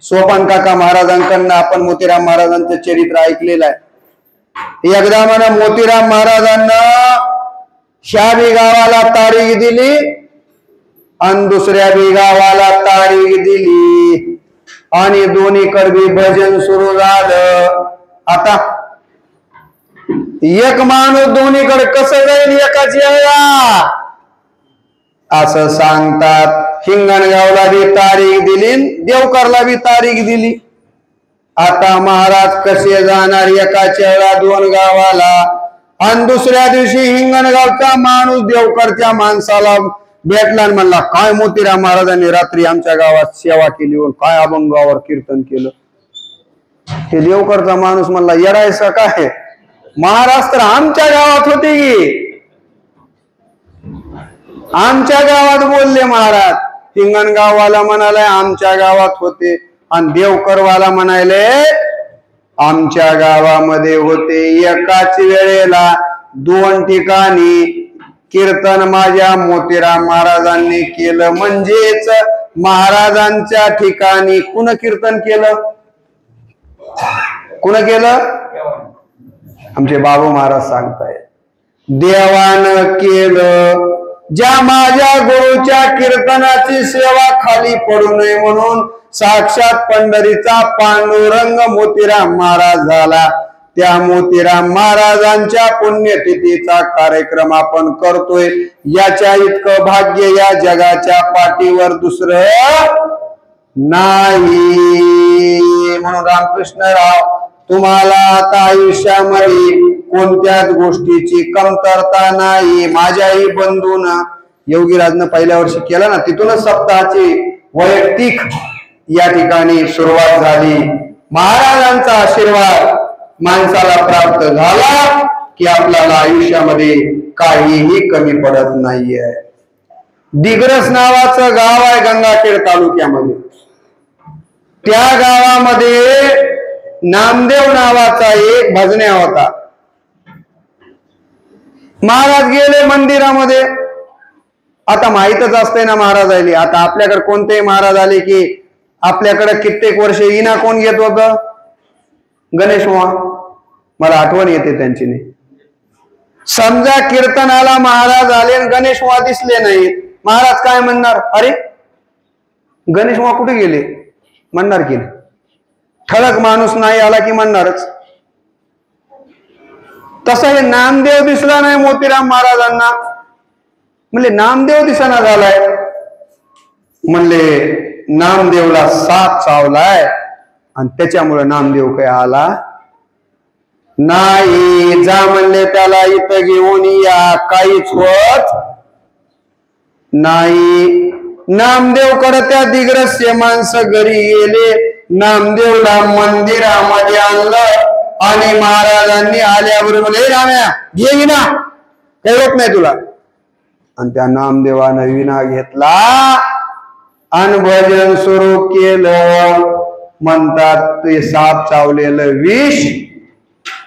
सोपान काका महाराजांकडनं आपण मोतीराम महाराजांचं चरित्र ऐकलेलं आहे. एकदा म्हणा मोतीराम महाराजांना ह्या गावाला तारीख दिली आणि दुसऱ्या गावाला तारीख दिली, आणि दोन्ही कडबी भजन सुरू झालं. आता एक माणूस दोन्हीकडे कसं जाईल एकाच वेळेला असं सांगतात. हिंगणगावला बी तारीख दिली, देवकरला बी तारीख दिली. आता महाराज कसे जाणार एकाच वेळेला दोन गावाला? आणि दुसऱ्या दिवशी हिंगणगावचा माणूस देवकरच्या माणसाला भेटला आणि म्हणला, काय मोतीराम महाराजांनी रात्री आमच्या गावात सेवा केली व काय अभंगावर कीर्तन केलं. हे देवकरचा माणूस म्हणला, येडायचं काय? महाराज तर आमच्या गावात होते की, आमच्या गावात बोलले महाराज. हिंगणगाववाला म्हणाले आमच्या गावात होते, आणि देवकरवाला म्हणाले आमच्या गावामध्ये होते. एकाच वेळेला दोन ठिकाणी कीर्तन माझ्या मोतीराम महाराजांनी केलं. म्हणजेच महाराजांच्या ठिकाणी कुण कीर्तन केलं? कुण केलं? आमचे बाबू महाराज सांगताय देवानं केलं. ज्या माझ्या गुरुच्या कीर्तनाची सेवा खाली पडू नये म्हणून साक्षात पंढरीचा पांडुरंग मोतीराम महाराज झाला. त्या मोतीराम महाराजांच्या पुण्यतिथीचा कार्यक्रम आपण करतोय. याच्या इतकं भाग्य या जगाच्या पाठीवर दुसरं नाही. म्हणून रामकृष्णराव तुम्हाला आता आयुष्यामध्ये कोणत्याच गोष्टीची कमतरता नाही. माझ्याही बंधून योगीराजनं पहिल्या वर्षी केला ना, तिथूनच सप्ताहाची वैयक्तिक या ठिकाणी सुरुवात झाली. महाराजांचा आशीर्वाद माणसाला प्राप्त झाला की आपल्याला आयुष्यामध्ये काहीही कमी पडत नाहीये. दिग्रस नावाचं गाव आहे गंगाखेड तालुक्यामध्ये. त्या गावामध्ये नामदेव नावाचा एक भजन्या होता. महाराज गेले मंदिरामध्ये. आता माहीतच असते ना महाराज आले. आता आपल्याकडे कोणतेही महाराज आले की आपल्याकडे कित्येक वर्ष इना कोण घेत होत? गणेश बुवा. मला आठवण येते त्यांची नाही. समजा कीर्तनाला महाराज आले आणि गणेश बुवा दिसले नाहीत, महाराज काय म्हणणार? अरे गणेश बुवा कुठे गेले म्हणणार की? ठळक माणूस नाही आला की म्हणणारच. तसं हे नामदेव दिसला नाही मोतीराम महाराजांना. म्हणले नामदेव दिसना झालाय. म्हणले नामदेवला साप चावलाय आणि त्याच्यामुळे नामदेव काय आला नाही. जा म्हणले त्याला इथं घेऊन या. काहीच होत नाही. नामदेवकडे त्या दिग्रस्य माणसं घरी गेले. नामदेवला मंदिरामध्ये आणलं आणि महाराजांनी आल्यावर म्हणले राम्या घे विना, काही होत नाही तुला. आणि त्या नामदेवानं विना घेतला आणि भजन सुरू केलं. म्हणतात ते साप चावलेलं विष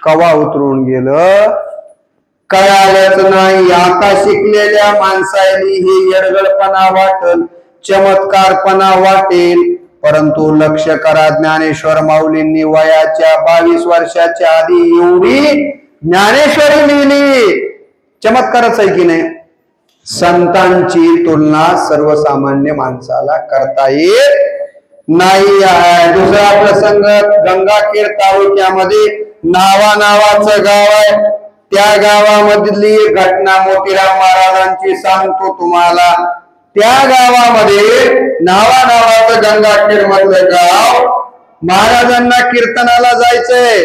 कवा उतरून गेलं कळालंच नाही. आता शिकलेल्या माणसाने हे येडगडपणा वाटेल, चमत्कारपणा वाटेल. परंतु लक्ष करा, ज्ञानेश्वर माऊलींनी वयाच्या 22 वर्षाच्या आधी एवढी ज्ञानेश्वरी लिहिली. चमत्कारच आहे की नाही? संतांची तुलना सर्वसामान्य माणसाला करता येत नाही. दुसरा प्रसंग गंगाखेड तालुक्यामध्ये नावाचं गाव आहे. त्या गावामधली घटना मोतीराम महाराजांची सांगतो तुम्हाला. त्या गावामध्ये नावाचं गंगाखेड मधलं गाव. महाराजांना कीर्तनाला जायचंय.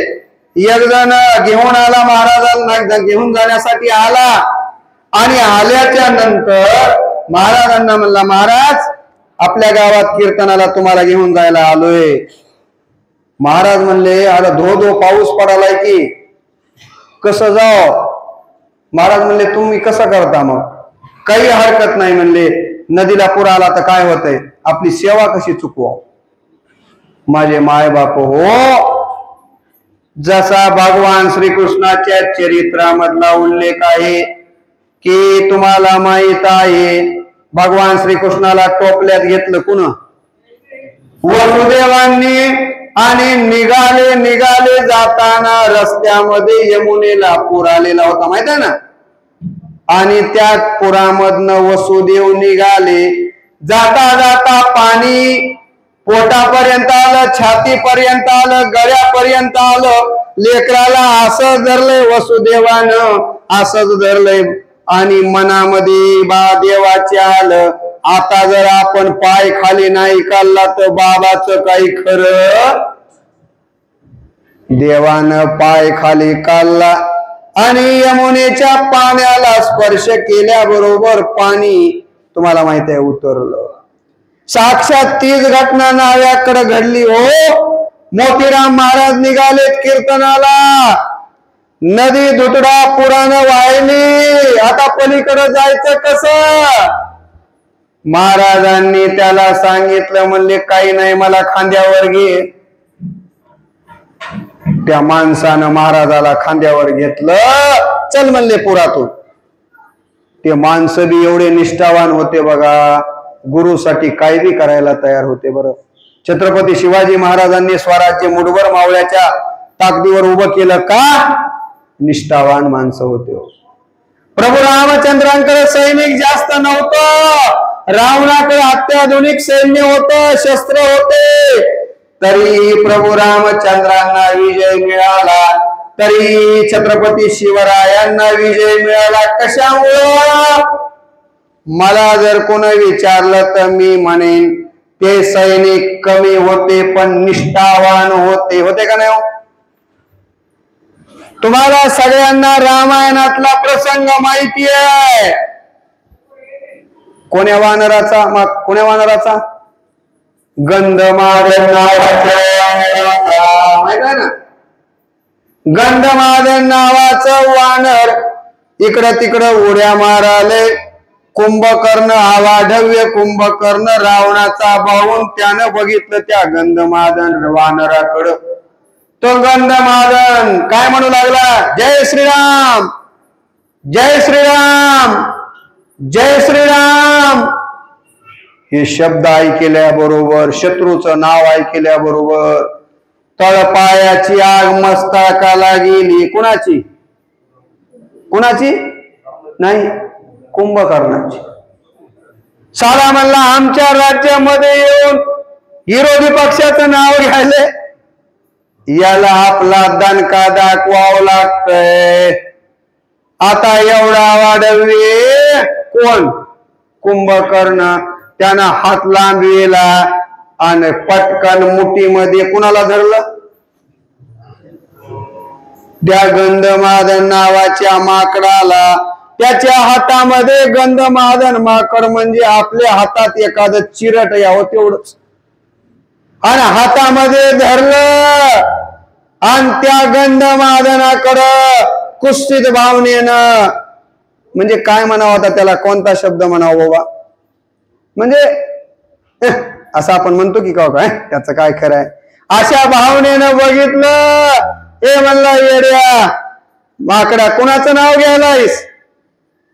एक जण घेऊन आला, महाराजांना घेऊन जाण्यासाठी आला आणि आल्याच्या नंतर महाराजांना म्हणला, महाराज आपल्या गावात कीर्तनाला तुम्हाला घेऊन जायला आलोय. महाराज म्हणले, अरे धो पाऊस पडालाय की कसं जाओ? महाराज म्हणले, तुम्ही कसं करता? मग काही हरकत नाही म्हणले. नदीला पूर आला तर काय होतंय, आपली सेवा कशी चुकवा? माझे माय बाप हो, जसा भगवान श्रीकृष्णाच्या चरित्रामधला उल्लेख आहे की तुम्हाला माहित आहे, भगवान श्रीकृष्णाला टोपल्यात घेतलं कुण? वसुदेवांनी. आणि निघाले जाताना रस्त्यामध्ये यमुनेला पूर आलेला होता, माहित आहे ना? आणि त्या पुरामधनं वसुदेव निघाले. जाता पाणी पोटापर्यंत आलं, छातीपर्यंत आलं, गळ्यापर्यंत आलं. लेकराला असं धरलंय वसुदेवानं, असंच धरलंय आणि मनामध्ये बा देवाचे आलं, आता जर आपण पाय खाली नाही काढला तर बाबाचं काही खरं. देवानं पाय खाली काढला आणि यमुनेच्या पाण्याला स्पर्श केल्याबरोबर पाणी तुम्हाला माहित आहे उतरलं. साक्षात तीच घटना नाव्याकडे घडली हो. मोतीराम महाराज निघालेत कीर्तनाला, नदी दुतडा पुरानं वाहिली, आता पलीकडे जायचं कसं. महाराजांनी त्याला सांगितलं, म्हणले काही नाही मला खांद्यावर घे. त्या माणसानं महाराजाला खांद्यावर घेतलं, चल म्हणले पुरातून. ते माणसं बी एवढे निष्ठावान होते बघा, गुरुसाठी काय बी करायला तयार होते. बरं, छत्रपती शिवाजी महाराजांनी स्वराज्य मुठभर मावळ्याच्या ताकदीवर उभं केलं का? निष्ठावान माणसं होते. प्रभू रामचंद्रांकडे सैनिक जास्त नव्हतं, रावणाकडे अत्याधुनिक सैन्य होतं, शस्त्र होते, तरी प्रभू रामचंद्रांना विजय मिळाला. तरी छत्रपती शिवरायांना विजय मिळाला कशामुळं? मला जर कोणी विचारलं तर मी म्हणेन ते सैनिक कमी होते पण निष्ठावान होते. होते का नाही? तुम्हाला सगळ्यांना रामायणातला प्रसंग माहिती आहे. कोण्या वानराचा? मग कोण्या वानराचा? गंधमादन माहित आहे ना? गंधमादन नावाचं वानर इकडं तिकडं उड्या माराले. कुंभकर्ण आवाढव्य कुंभकर्ण रावणाचा भाऊन त्यानं बघितलं त्या गंधमादन वानराकडं. तो गंधमादन काय म्हणू लागला? जय श्रीराम, जय श्रीराम, जय श्रीराम. हे शब्द ऐकल्याबरोबर, शत्रूचं नाव ऐकल्याबरोबर तळपायाची आग मस्तकाला गेली. कुणाची? कुणाची? नाही, कुंभकर्णाची. साला म्हणला आमच्या राज्यामध्ये येऊन विरोधी पक्षाचं नाव घ्यायले, याला आपला दणका दाखवावं लागतंय. आता एवढा वाढवे कोण? कुंभकर्ण. त्यानं हात लांबविला आणि पटकन मुठीमध्ये कुणाला धरलं? त्या गंधमादन नावाच्या माकडाला. त्याच्या हातामध्ये गंधमादन माकड म्हणजे आपल्या हातात एखादं चिरट यावं तेवढंच, आणि हातामध्ये धरलं आणि त्या गंधमादनाकडं कुस्तीत भावनेनं, म्हणजे काय म्हणावं आता त्याला, कोणता शब्द म्हणावं बाबा, म्हणजे असं आपण म्हणतो की काय त्याचं काय खरं आहे, अशा भावनेनं बघितलं. हे म्हणला येड्या माकडा कुणाचं नाव घ्यायलायस?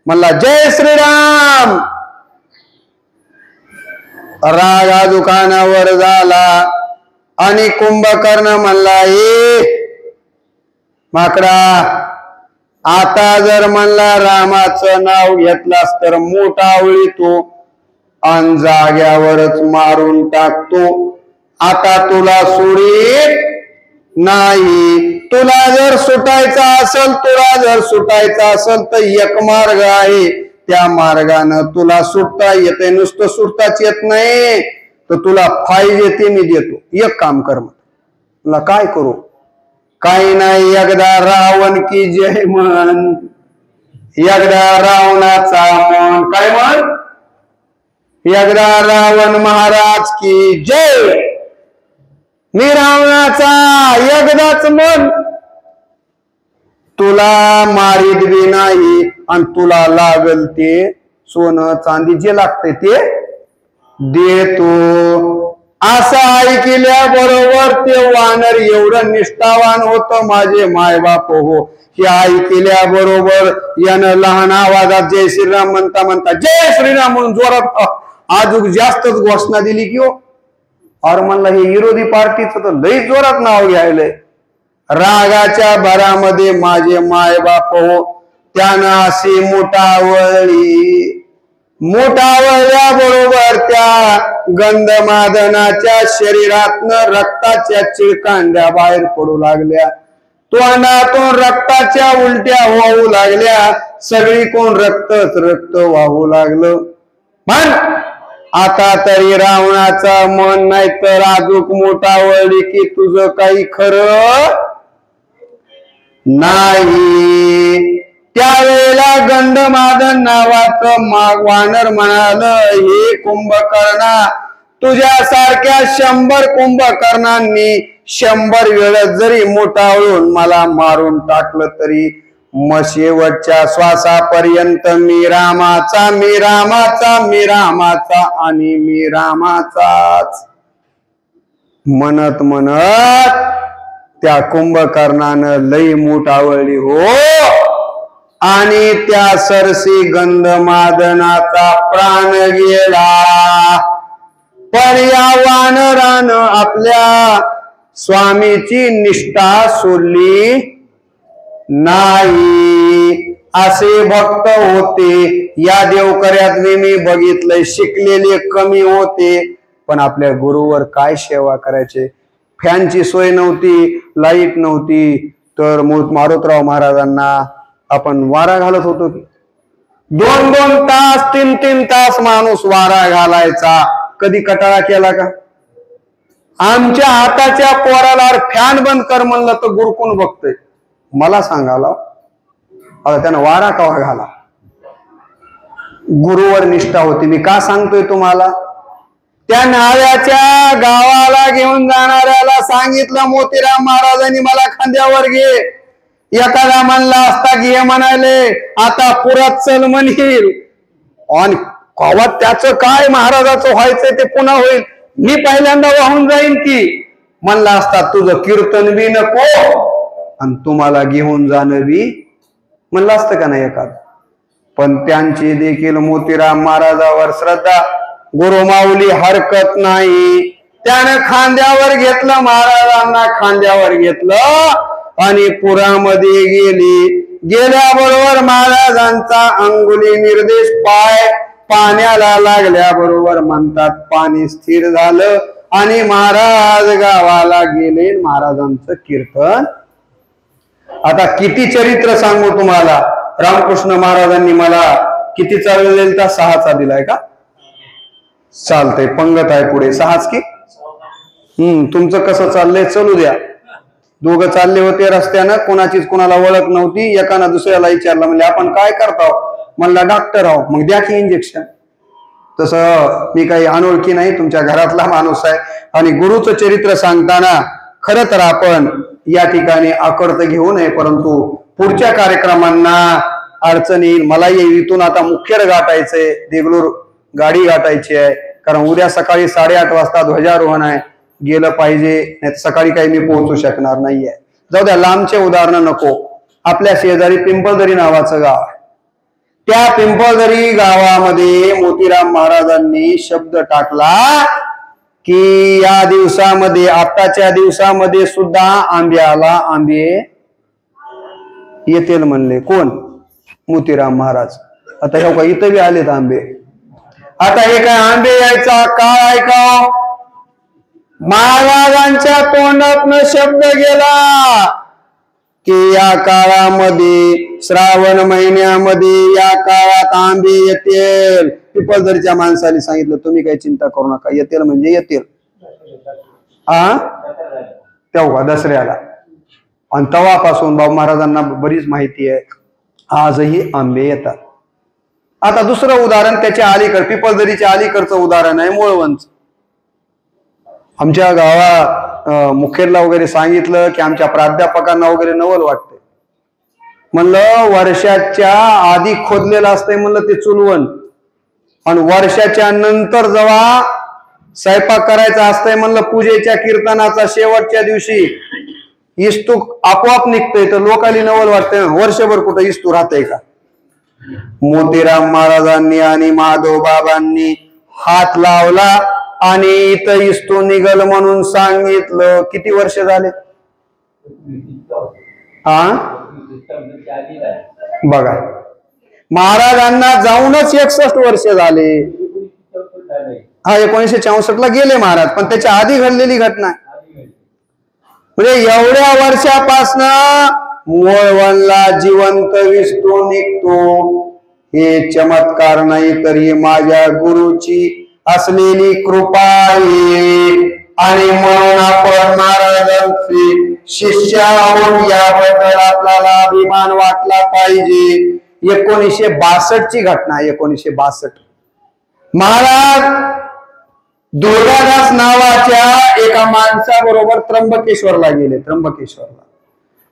म्हणला जय श्रीराम. रागा दुकानावर झाला आणि कुंभकर्ण म्हणला ए माकडा, आता जर म्हणला रामाचं नाव घेतलास तर मोठा आवळी तो आणि जाग्यावरच मारून टाकतो. आता तुला सोडीत नाही. तुला जर सुटायचा असेल, तर एक मार्ग आहे, त्या मार्गानं तुला सुटता येते. नुसतं सुटताच येत नाही तर तुला फायदे ते मी देतो. एक काम कर. तुला काय करू? काही नाही, एकदा रावण की जय म्हण, एकदा रावणाचा म्हण. काय म्हण? एकदा रावण महाराज की जय. मी रावणाचा एकदाच म्हण. तुला मारीत बी नाही आणि तुला लागल ते सोनं चांदी जे लागते ते देतो. असं ऐकल्याबरोबर ते वानर एवढं निष्ठावान होत, माझे मायबाप हो. हे ऐकल्याबरोबर यानं लहान आवाजात जय श्रीराम म्हणता म्हणता जय श्रीराम म्हणून जोरात अजून जास्तच घोषणा दिली की हो. और म्हणलं हे विरोधी पार्टीचं तर लई जोरात नाव घ्यायलंय. रागाच्या भरामध्ये माझे मायबाप हो, त्यानं अशी मोठावळल्याबरोबर त्या गंधमादनाच्या शरीरातनं रक्ताच्या चिळकांड्या बाहेर पडू लागल्या. तोंडातून रक्ताच्या उलट्या वाहू लागल्या, सगळी कोण रक्तच रक्त वाहू लागलं. पण आता तरी रावणाचा मन नाही तर अजूक मोठा वळली की तुझं काही खरं नाही. त्यावेळेला गंधमादन नावाचं वानर म्हणाल, हे कुंभकर्णा, तुझ्यासारख्या 100 कुंभकर्णांनी 100 वेळेस जरी मोठावळून मला मारून टाकलं तरी मग शेवटच्या श्वासापर्यंत मी रामाचा, मी रामाचा, मी रामाचा आणि मी रामाचाच म्हणत म्हणत त्या कुंभकर्णानं लई मूठ आवळली हो, आणि त्या सरसी गंधमादनाचा प्राण गेला. पण या वानरानं आपल्या स्वामीची निष्ठा सोडली नाही. असे भक्त होते या देवकऱ्यात मी बघितलंय. शिकलेले कमी होते पण आपल्या गुरुवर काय सेवा करायचे. फॅनची सोय नव्हती, लाईट नव्हती, तर मारुतराव महाराजांना आपण वारा घालत होतो की 2-2 तास 3-3 तास माणूस वारा घालायचा. कधी कटाळा केला का? आमच्या हाताच्या पोराला फॅन बंद कर म्हणलं तर गुरकून बघतोय. मला सांगाला आता त्यानं वारा कवा घाला. गुरुवर निष्ठा होती. मी का सांगतोय तुम्हाला, त्या नाव्याच्या गावाला घेऊन जाणाऱ्याला सांगितलं मोतीराम महाराजांनी मला खांद्यावर घे. एखादा म्हणला असता घे म्हणाले, आता पुरात चल म्हणील, आणि कवा त्याचं काय महाराजाचं व्हायचंय ते पुन्हा होईल. मी पहिल्यांदा वाहून जाईन की म्हणला असता तुझं कीर्तन बी नको आणि तुम्हाला घेऊन जाणं बी म्हणलं असतं का नाही एखाद. पण त्यांची देखील मोतीराम महाराजावर श्रद्धा. गुरुमाऊली हरकत नाही. त्यानं खांद्यावर घेतलं, महाराजांना खांद्यावर घेतलं आणि पुरामध्ये गेली. गेल्याबरोबर महाराजांचा अंगुली निर्देश पाय पाण्याला लागल्याबरोबर म्हणतात पाणी स्थिर झालं आणि महाराज गावाला गेले. महाराजांचं कीर्तन. आता किती चरित्र सांगू तुम्हाला. रामकृष्ण महाराजांनी मला कितीचा वेळ दिला? 6चा दिलाय का? चालतंय, पंगत आहे पुढे 6च की. तुमचं कसं चाललंय चलू द्या. दोघं चालले होते रस्त्यानं, कोणाचीच कोणाला ओळख नव्हती. एकानं दुसऱ्याला विचारलं, म्हणजे आपण काय करताव? म्हणला डॉक्टर आहो. मग द्या की इंजेक्शन. तसं मी काही अनोळखी नाही, तुमच्या घरातला माणूस आहे. आणि गुरुचं चरित्र सांगताना खरं तर आपण या ठिकाणी आकर्त घेऊ नये, परंतु पुढच्या कार्यक्रमांना अडचण येईल. मला इथून आता मुखेड गाठायचंय, देगलूर गाडी गाठायची आहे, कारण उद्या सकाळी 8:30 वाजता ध्वजारोहण आहे. गेलं पाहिजे, नाही सकाळी काही मी पोहोचू शकणार नाहीये. जाऊ द्या, लांबचे उदाहरण नको. आपल्या शेजारी पिंपळदरी नावाचं गाव आहे. त्या पिंपळदरी गावामध्ये मोतीराम महाराजांनी शब्द टाकला की या दिवसामध्ये, आताच्या दिवसामध्ये सुद्धा आंब्याला आंबे येतील म्हणले. कोण? मोतीराम महाराज. आता हे काय इथं बी आलेत आंबे. आता हे काय आंबे यायचा काळ आहे का? महाराजांच्या तोंडातनं शब्द गेला की या काळामध्ये, श्रावण महिन्यामध्ये या काळात आंबे येतील. पिंपळदरीच्या माणसाने सांगितलं तुम्ही काही चिंता करू नका, येतील म्हणजे येतील. तेव्हा दसऱ्याला. आणि तेव्हापासून बाबा महाराजांना बरीच माहिती आहे, आजही आंबे येतात. आता दुसरं उदाहरण त्याच्या अलीकड, पिंपळदरीच्या अलीकडचं उदाहरण आहे मुळवंच. आमच्या गावात मुखेडला वगैरे सांगितलं की आमच्या प्राध्यापकांना वगैरे नवल वाटते. म्हणलं वर्षाच्या आधी खोदलेलं असतंय म्हणलं ते चुलवण, आणि वर्षाच्या नंतर जेव्हा स्वयंपाक करायचा असतंय म्हणलं पूजेच्या कीर्तनाचा शेवटच्या दिवशी इस्तू आपोआप निघतोय. तर लोकांनी नवल वाटतंय वर्षभर कुठं इस्तू राहतंय का? मोतीराम महाराजांनी आणि माधव बाबांनी हात लावला आणि इथं इस्तू निघल म्हणून सांगितलं. किती वर्ष झाले? बघा, महाराजांना जाऊनच 61 वर्ष झाले. 1964 ला गेले महाराज, पण त्याच्या आधी घडलेली घटना. म्हणजे एवढ्या वर्षापासनं मोळवणला जिवंत विष्णू निघतो, हे चमत्कार नाही तर ही माझ्या गुरुची असलेली कृपा आहे. आणि म्हणून आपण महाराजांचे शिष्य आहोत याबद्दल आपल्याला अभिमान वाटला पाहिजे. 1962 ची घटना. 1962 महाराज दुर्गादास नावाच्या एका माणसाबरोबर त्र्यंबकेश्वरला गेले. त्र्यंबकेश्वरला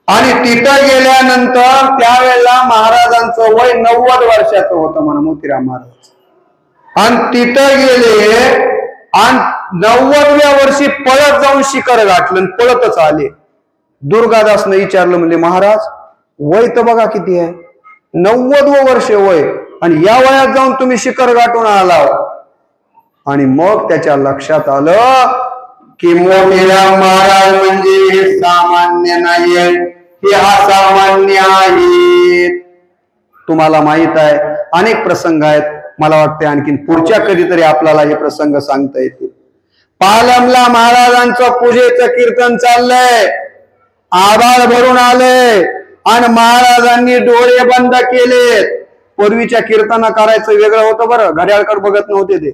आणि तिथं गेल्यानंतर त्यावेळेला महाराजांचं वय 90 वर्षाचं होतं म्हणा मोतीराम महाराज. आणि तिथं गेले आणि 90व्या वर्षी पळत जाऊन शिखर गाठलं, पळतच आले. दुर्गादासने विचारलं, म्हणजे महाराज वय तर बघा किती आहे, 90वं वर्ष वय, आणि या वयात जाऊन तुम्ही शिखर गाठून आला. आणि मग त्याच्या लक्षात आलं की मोतीराम महाराज म्हणजे हे सामान्य नाहीये, हे असामान्य आहेत. तुम्हाला माहित आहे अनेक प्रसंग आहेत. मला वाटते आणखीन पुढच्या कधीतरी आपल्याला हे प्रसंग सांगता येतील. पालमला महाराजांचं पूजेचं कीर्तन चाललंय, आभाळ भरून आलंय आणि महाराजांनी डोळे बंद केले. पूर्वीच्या कीर्तन करायचं वेगळं होतं बरं, घड्याळकडे बघत नव्हते ते.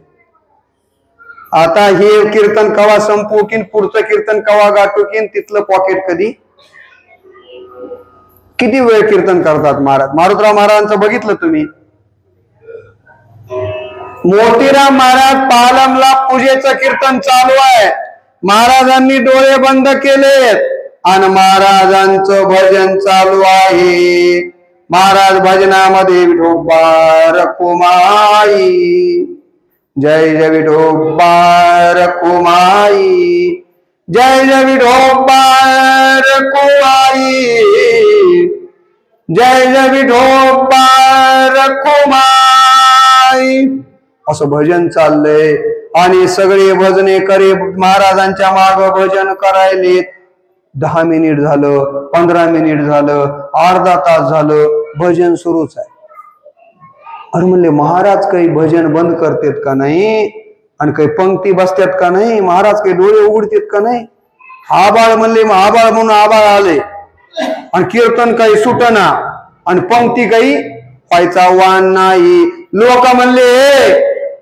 आता हे कीर्तन कवा संपू की पुढचं कीर्तन कवा गाठू की तिथलं पॉकेट कधी, किती वेळ कीर्तन करतात महाराज. मारुतराव महाराजांचं बघितलं तुम्ही. मोतीराम महाराज पालमला पूजेचं कीर्तन चालू आहे, महाराजांनी डोळे बंद केलेत आणि महाराजांचं भजन चालू आहे. महाराज भजनामध्ये विठोबा रखुमाई, जय जय विठोबा रखुमाई, जय जय विठोबा रखुमाई, जय जय विठोबा रखुमाई, असं भजन चाललंय. आणि सगळे भजने करे महाराजांच्या माग भजन करायले. 10 मिनिट झालं, 15 मिनिट झालं, अर्धा तास झालं, भजन सुरूच आहे. अरे म्हणले महाराज काही भजन बंद करतेत का नाही, आणि काही पंक्ती बसतात का नाही, महाराज काही डोळे उघडतेत का नाही. आबाळ म्हणले, आबाळ म्हणून आबाळ आले आणि कीर्तन काही सुटना आणि पंक्ती काही व्हायचा वाण नाही. लोक म्हणले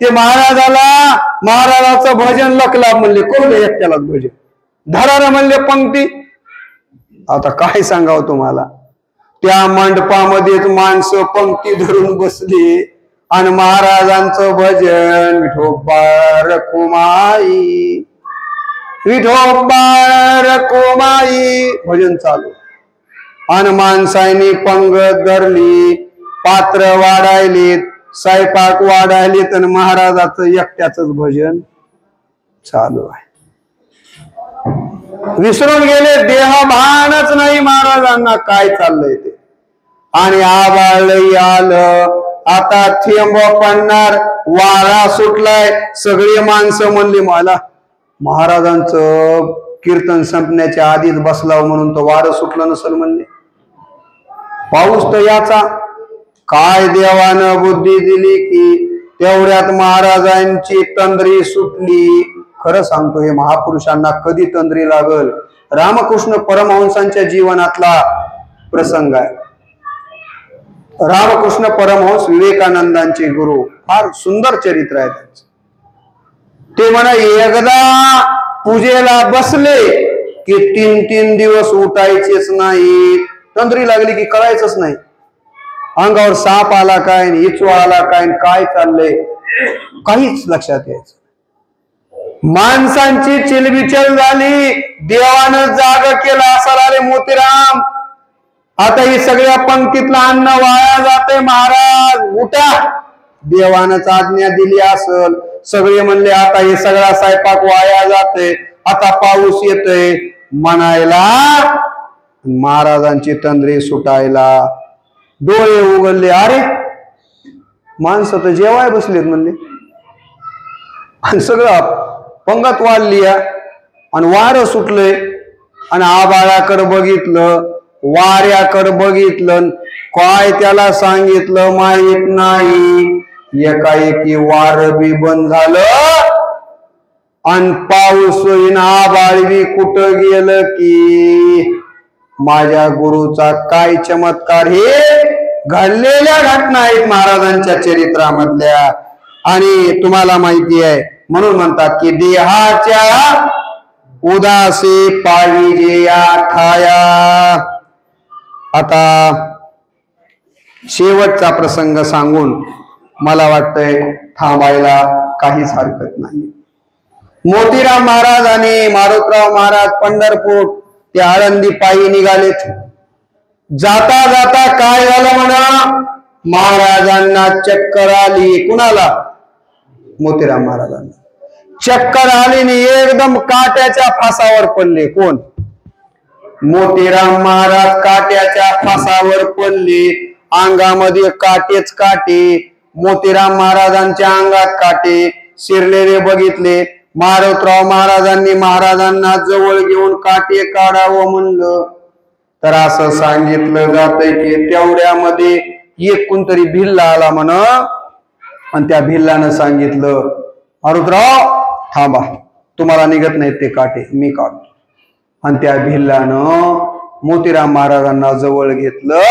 ते महाराजाचं भजन लकला म्हणले, कोण एकट्यालाच भजन धरार म्हणले पंक्ती. आता काय सांगावं तुम्हाला, त्या मंडपामध्येच माणसं पंक्ती धरून बसली आणि महाराजांचं भजन विठोबा रखुमाई, विठोबा रखुमाई भजन चालू. आणि माणसांनी पंगत धरली, पात्र वाढायलीत, स्वयंपाक वाढायलीत आणि महाराजाचं एकट्याच भजन चालू आहे. विसरून गेले, देहभानच नाही महाराजांना काय चाललंय ते. आणि आबाळही आलं, आता थेंब पडणार, वारा सुटलाय. सगळी माणसं म्हणली मला महाराजांचं कीर्तन संपण्याच्या आधीच बसलाव म्हणून तो वारं सुटलं नसल म्हणले. पाऊस तर याचा काय देवानं बुद्धी दिली की तेवढ्यात महाराजांची तंद्री सुटली. खरं सांगतो हे महापुरुषांना कधी तंद्री लागल. रामकृष्ण परमहंसांच्या जीवनातला प्रसंग आहे. रामकृष्ण परमहंस विवेकानंदांचे गुरु, फार सुंदर चरित्र आहे त्यांचं. ते म्हणा एकदा पूजेला बसले की 3-3 दिवस उठायचेच नाही. तंद्री लागली की कळायचंच नाही, अंगावर साप आला काय, इचू आला काय चाललंय काहीच लक्षात यायचं. माणसांची चिलबिचल झाली, देवानं जाग केला असाल रे मोतीराम, आता ही सगळ्या पंक्तीतलं अन्न वाया जाते, महाराज उठा. देवानंच आज्ञा दिली असल. सगळे म्हणले आता हे सगळा स्वयंपाक वाया जाते, आता पाऊस येतोय म्हणायला, महाराजांची तंद्री सुटायला. डोळे उघडले, अरे माणसं तर जेवाय बसलेत म्हणले. आणि सगळं पंगत वाढली आणि वारं सुटलंय. आणि आबाळाकडे बघितलं, वाऱ्याकडे बघितलं, काय त्याला सांगितलं माहित नाही. एकाएकी वार बी बंद झालं आणि पाऊस आबाळवी कुठं गेलं की माझ्या गुरुचा काय चमत्कार. हे घडलेल्या घटना आहेत महाराजांच्या चरित्रामधल्या. आणि तुम्हाला माहिती आहे म्हणून म्हणतात की देहाच्या उदासे पाविजे या ठाया. आता शेवटचा प्रसंग सांगून मला वाटतंय थांबायला काहीच हरकत नाही. मोतीराम महाराज आणि मारुतराव महाराज पंढरपूर ते आळंदी पायी निघालेत. जाता जाता काय झालं म्हणा, महाराजांना चक्कर आली. कुणाला? मोतीराम महाराजांना चक्कर आली आणि एकदम काट्याच्या फासावर पडले. कोण? मोतीराम महाराज काट्याच्या फासावर पडले. अंगामध्ये काटेच काटे. मोतीराम महाराजांच्या अंगात काटे शिरलेले बघितले. मारुतराव महाराजांनी महाराजांना जवळ घेऊन काटे काढावं म्हणलं तर असं सांगितलं जातंय की तेवढ्यामध्ये एक कोणतरी भिल्ला आला म्हण. आणि त्या भिल्लानं सांगितलं, मारुतराव थांबा, तुम्हाला निघत नाहीत ते काटे, मी काढतो. आणि त्या भिल्लानं मोतीराम महाराजांना जवळ घेतलं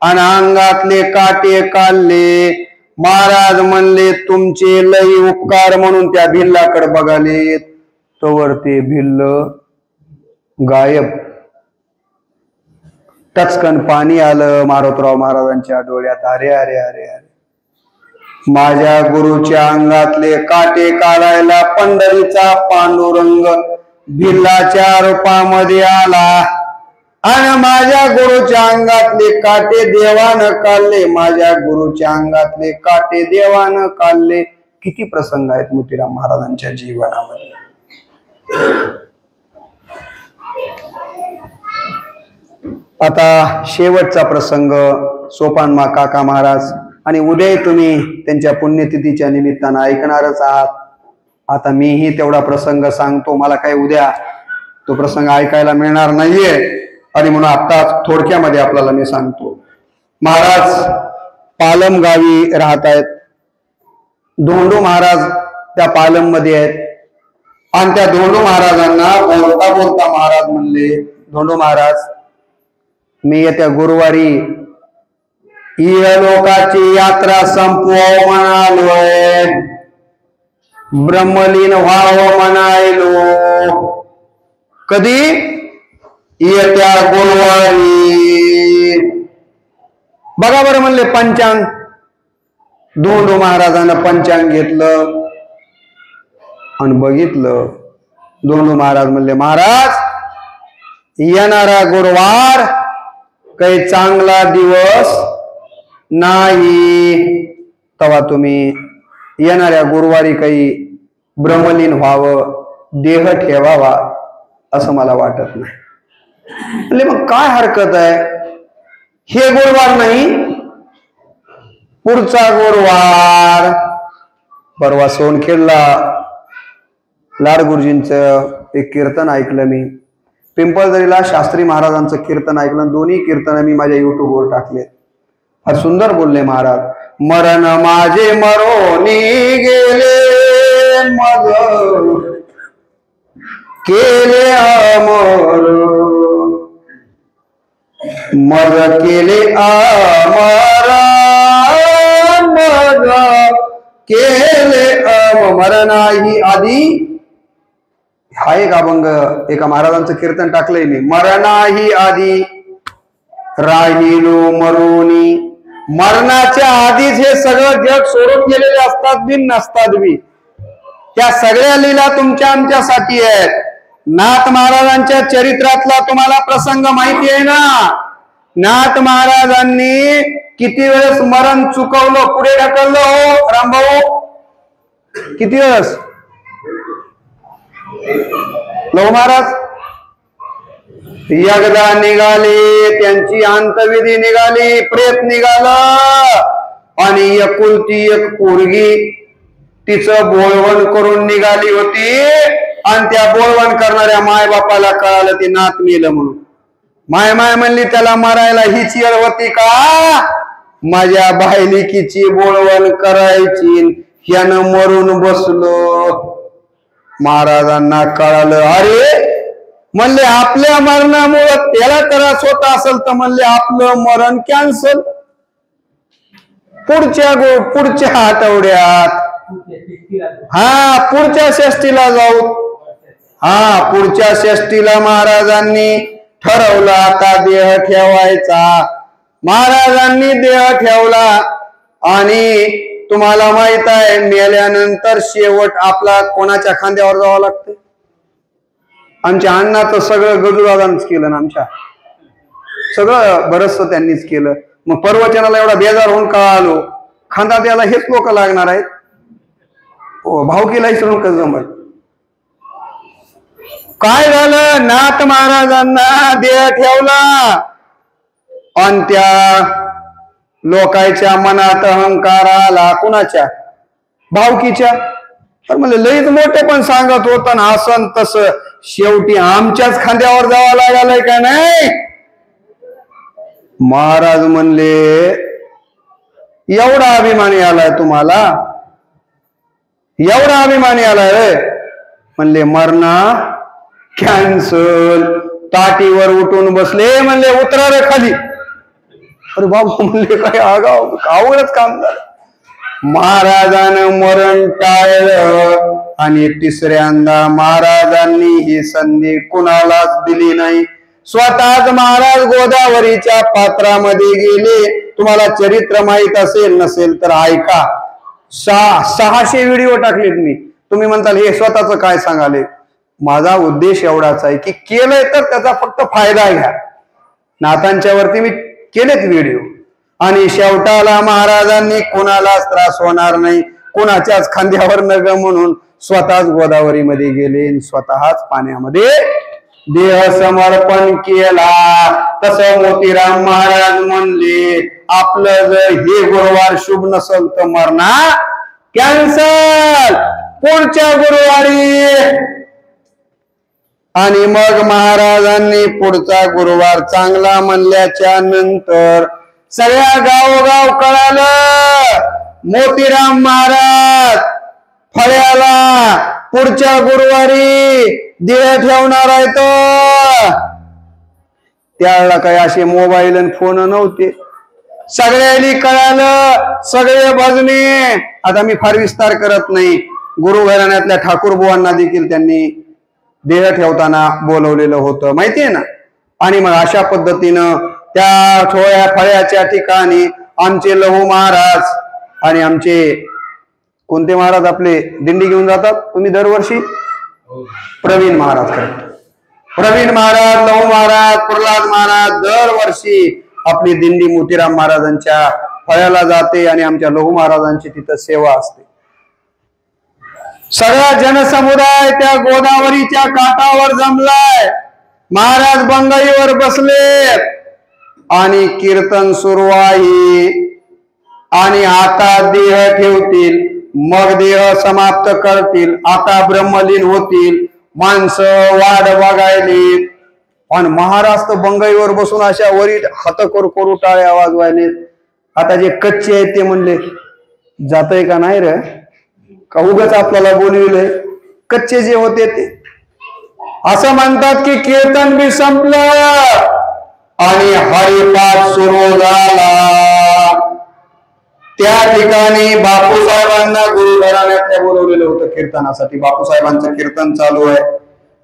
आणि अंगातले काटे काढले. महाराज म्हणले तुमचे लई उपकार म्हणून त्या भिल्लाकडे बघाले. तोवर ते भिल्ल गायब. टचकन पाणी आलं मारुतराव महाराजांच्या डोळ्यात. अरे अरे अरे अरे, माझ्या गुरुच्या अंगातले काटे काढायला पंढरीचा पांडुरंग भिल्लाच्या रूपामध्ये आला आणि माझ्या गुरुच्या अंगातले काटे देवानं काढले. माझ्या गुरुच्या अंगातले काटे देवानं काढले. किती प्रसंग आहेत मोतीराम महाराजांच्या जीवनामध्ये. आता शेवटचा प्रसंग सोपानमा काका महाराज. आणि उद्याही तुम्ही त्यांच्या पुण्यतिथीच्या निमित्तानं ऐकणारच आहात. आता मीही तेवढा प्रसंग सांगतो. मला काही उद्या तो प्रसंग ऐकायला मिळणार नाहीये आणि म्हणून आता थोडक्यामध्ये आपल्याला मी सांगतो. महाराज पालम गावी राहत आहेत. धोंडू महाराज त्या पालम मध्ये आहेत. आणि त्या धोंडू महाराजांना बोलता बोलता महाराज म्हणले, धोंडू महाराज मी येत्या गुरुवारी इहलोकाची यात्रा संपवाव म्हणालोय, ब्रह्मलीन व्हावं म्हणायलो. कधी? येत्या गुरुवारी. बघा बरं म्हणले पंचांग. धोंडू महाराजांना पंचांग घेतलं आणि बघितलं. धोंडू महाराज म्हणले, महाराज येणारा गुरुवार काही चांगला दिवस नाही. तेव्हा तुम्ही येणाऱ्या गुरुवारी काही ब्रह्मलीन व्हावं, देह ठेवावा असं मला वाटत नाही. म्हणजे मग काय हरकत आहे? हे गुरुवार नाही, पुढचा गुरुवार. परवा सोनखेडला लाडगुरुजींचं एक कीर्तन ऐकलं मी. पिंपळदरीला शास्त्री महाराजांचं कीर्तन ऐकलं. दोन्ही कीर्तन मी माझ्या युट्यूबवर टाकले. फार सुंदर बोलले महाराज. मरण माझे मरोनी गेले, मज केले अमर, मज केले अमर, मज केले मरणाही आधी. हा एक अभंग एका महाराजांचं कीर्तन टाकलंय मी. मरणाही आधी राहिलो मरोनी. मरणाच्या आधीच हे सगळं जग सोडून गेलेले असतात बी नसतात बी. त्या सगळ्या लीला तुमच्या आमच्यासाठी आहेत. नाथ महाराजांच्या चरित्रातला तुम्हाला प्रसंग माहिती आहे ना. नाथ महाराजांनी किती वेळेस मरण चुकवलं, पुढे ढकललं. हो रामभाऊ, किती वेळेस? लव महाराज एकदा निघाले, त्यांची अंतविधी निघाली, प्रेत निघाला आणि एकुलती एक पोरगी तिचं बोळवण करून निघाली होती. आणि त्या बोळवण करणाऱ्या माय बापाला कळालं ते नात मेलं म्हणून. माय माय म्हणली त्याला मारायला हीच येळ होती का? माझ्या बायलिकीची बोळवण करायची, ह्यानं मरून बसलो. महाराजांना कळालं, अरे म्हणले आपल्या मरणामुळे त्याला त्रास होत असेल तर म्हणले आपलं मरण कॅन्सल. पुढच्या आठवड्यात पुढच्या षष्टीला जाऊ. पुढच्या षष्टीला महाराजांनी ठरवलं आता देह ठेवायचा. महाराजांनी देह ठेवला आणि तुम्हाला माहित आहे मेल्यानंतर शेवट आपला कोणाच्या खांद्यावर जावं लागतं. आमच्या अण्णाचं सगळं गजूदादांच केलं ना, आमच्या सगळं बरचस त्यांनीच केलं. मग प्रवचनाला एवढा बेजार होऊन का आलो, खांदा द्यायला हेच लोक लागणार आहेत. भावकीला विसरून कसं जमल. काय झालं, नाथ महाराजांना देह ठेवला आणि त्या लोकांच्या मनात अहंकार आला. कुणाच्या? भावकीच्या. तर म्हणजे लईच मोठे पण सांगत होत ना असं तसं, शेवटी आमच्याच खांद्यावर जावं लागायला का नाही. महाराज म्हणले एवढा अभिमानी आलाय तुम्हाला, एवढा अभिमानी आलाय. म्हणले मरणा कॅन्सल. ताटीवर उठून बसले, म्हणले उतरा रे खाली. अरे बाबा म्हणले काय आगाव, आवडच काम झालं. महाराजानं मरण टाळलं आणि तिसऱ्यांदा महाराजांनी ही संधी कुणालाच दिली नाही. स्वतःच महाराज गोदावरीच्या पात्रामध्ये गेले. तुम्हाला चरित्र माहित असेल नसेल तर ऐका. 600 व्हिडिओ टाकलेत मी. तुम्ही म्हणताल हे स्वतःच काय सांगाले. माझा उद्देश एवढाच आहे की केलंय तर त्याचा फक्त फायदा घ्या. नाथांच्या वरती मी केलेत व्हिडिओ आणि शेवटाला महाराजांनी कोणालाच त्रास होणार नाही, कोणाच्याच खांद्यावर नग म्हणून स्वतःच गोदावरीमध्ये गेले, स्वतःच पाण्यामध्ये देह समर्पण केला. तसं मोतीराम महाराज म्हणले आपलं जर हे गुरुवार शुभ नसल तर मरणा कॅन्सल, पुढच्या गुरुवारी. आणि मग महाराजांनी पुढचा गुरुवार चांगला म्हणल्याच्या नंतर सगळ्या गावोगाव कळालं मोतीराम महाराज फळ्याला पुढच्या गुरुवारी देह ठेवणार आहे. तो त्यावेळेला काही असे मोबाईल आणि फोन नव्हते. सगळ्यांनी कळालं, सगळे भजने. आता मी फार विस्तार करत नाही. गुरु घराण्यातल्या ठाकूर बुवांना देखील त्यांनी देह ठेवताना बोलवलेलं होतं, माहितीये ना. आणि मग अशा पद्धतीनं त्या थोड्या फळ्याच्या ठिकाणी आमचे लहू महाराज आणि आमचे कोणते महाराज आपले दिंडी घेऊन जातात तुम्ही दरवर्षी? प्रवीण महाराज. प्रवीण महाराज, लहू महाराज, प्रल्हाद महाराज दरवर्षी आपली दिंडी मोतीराम महाराजांच्या फळ्याला जाते आणि आमच्या लहू महाराजांची तिथं सेवा असते. सगळा जनसमुदाय त्या गोदावरीच्या काठावर जमलाय. महाराज बंगाईवर बसले आणि कीर्तन सुरू आहे. आणि आता देह ठेवतील, मग देह समाप्त करतील. आता ब्रह्मलीन होतील. माणसं वाट बघायली आणि महाराज तर बंगाईवर बसून अशा वरी हात करू टाळ्या वाजवायले. आता जे कच्चे आहेत ते म्हणले जातय का नाही रे, का उगाच आपल्याला बोलविलंय. कच्चे जे होते ते असं म्हणतात की कीर्तन बी संपलं आणि हरिपाठ सुरू झाला. त्या ठिकाणी बापूसाहेबांना गुरु घराण्यातल्या बोलवलेलं होतं कीर्तनासाठी. बापूसाहेबांचं कीर्तन चालू आहे.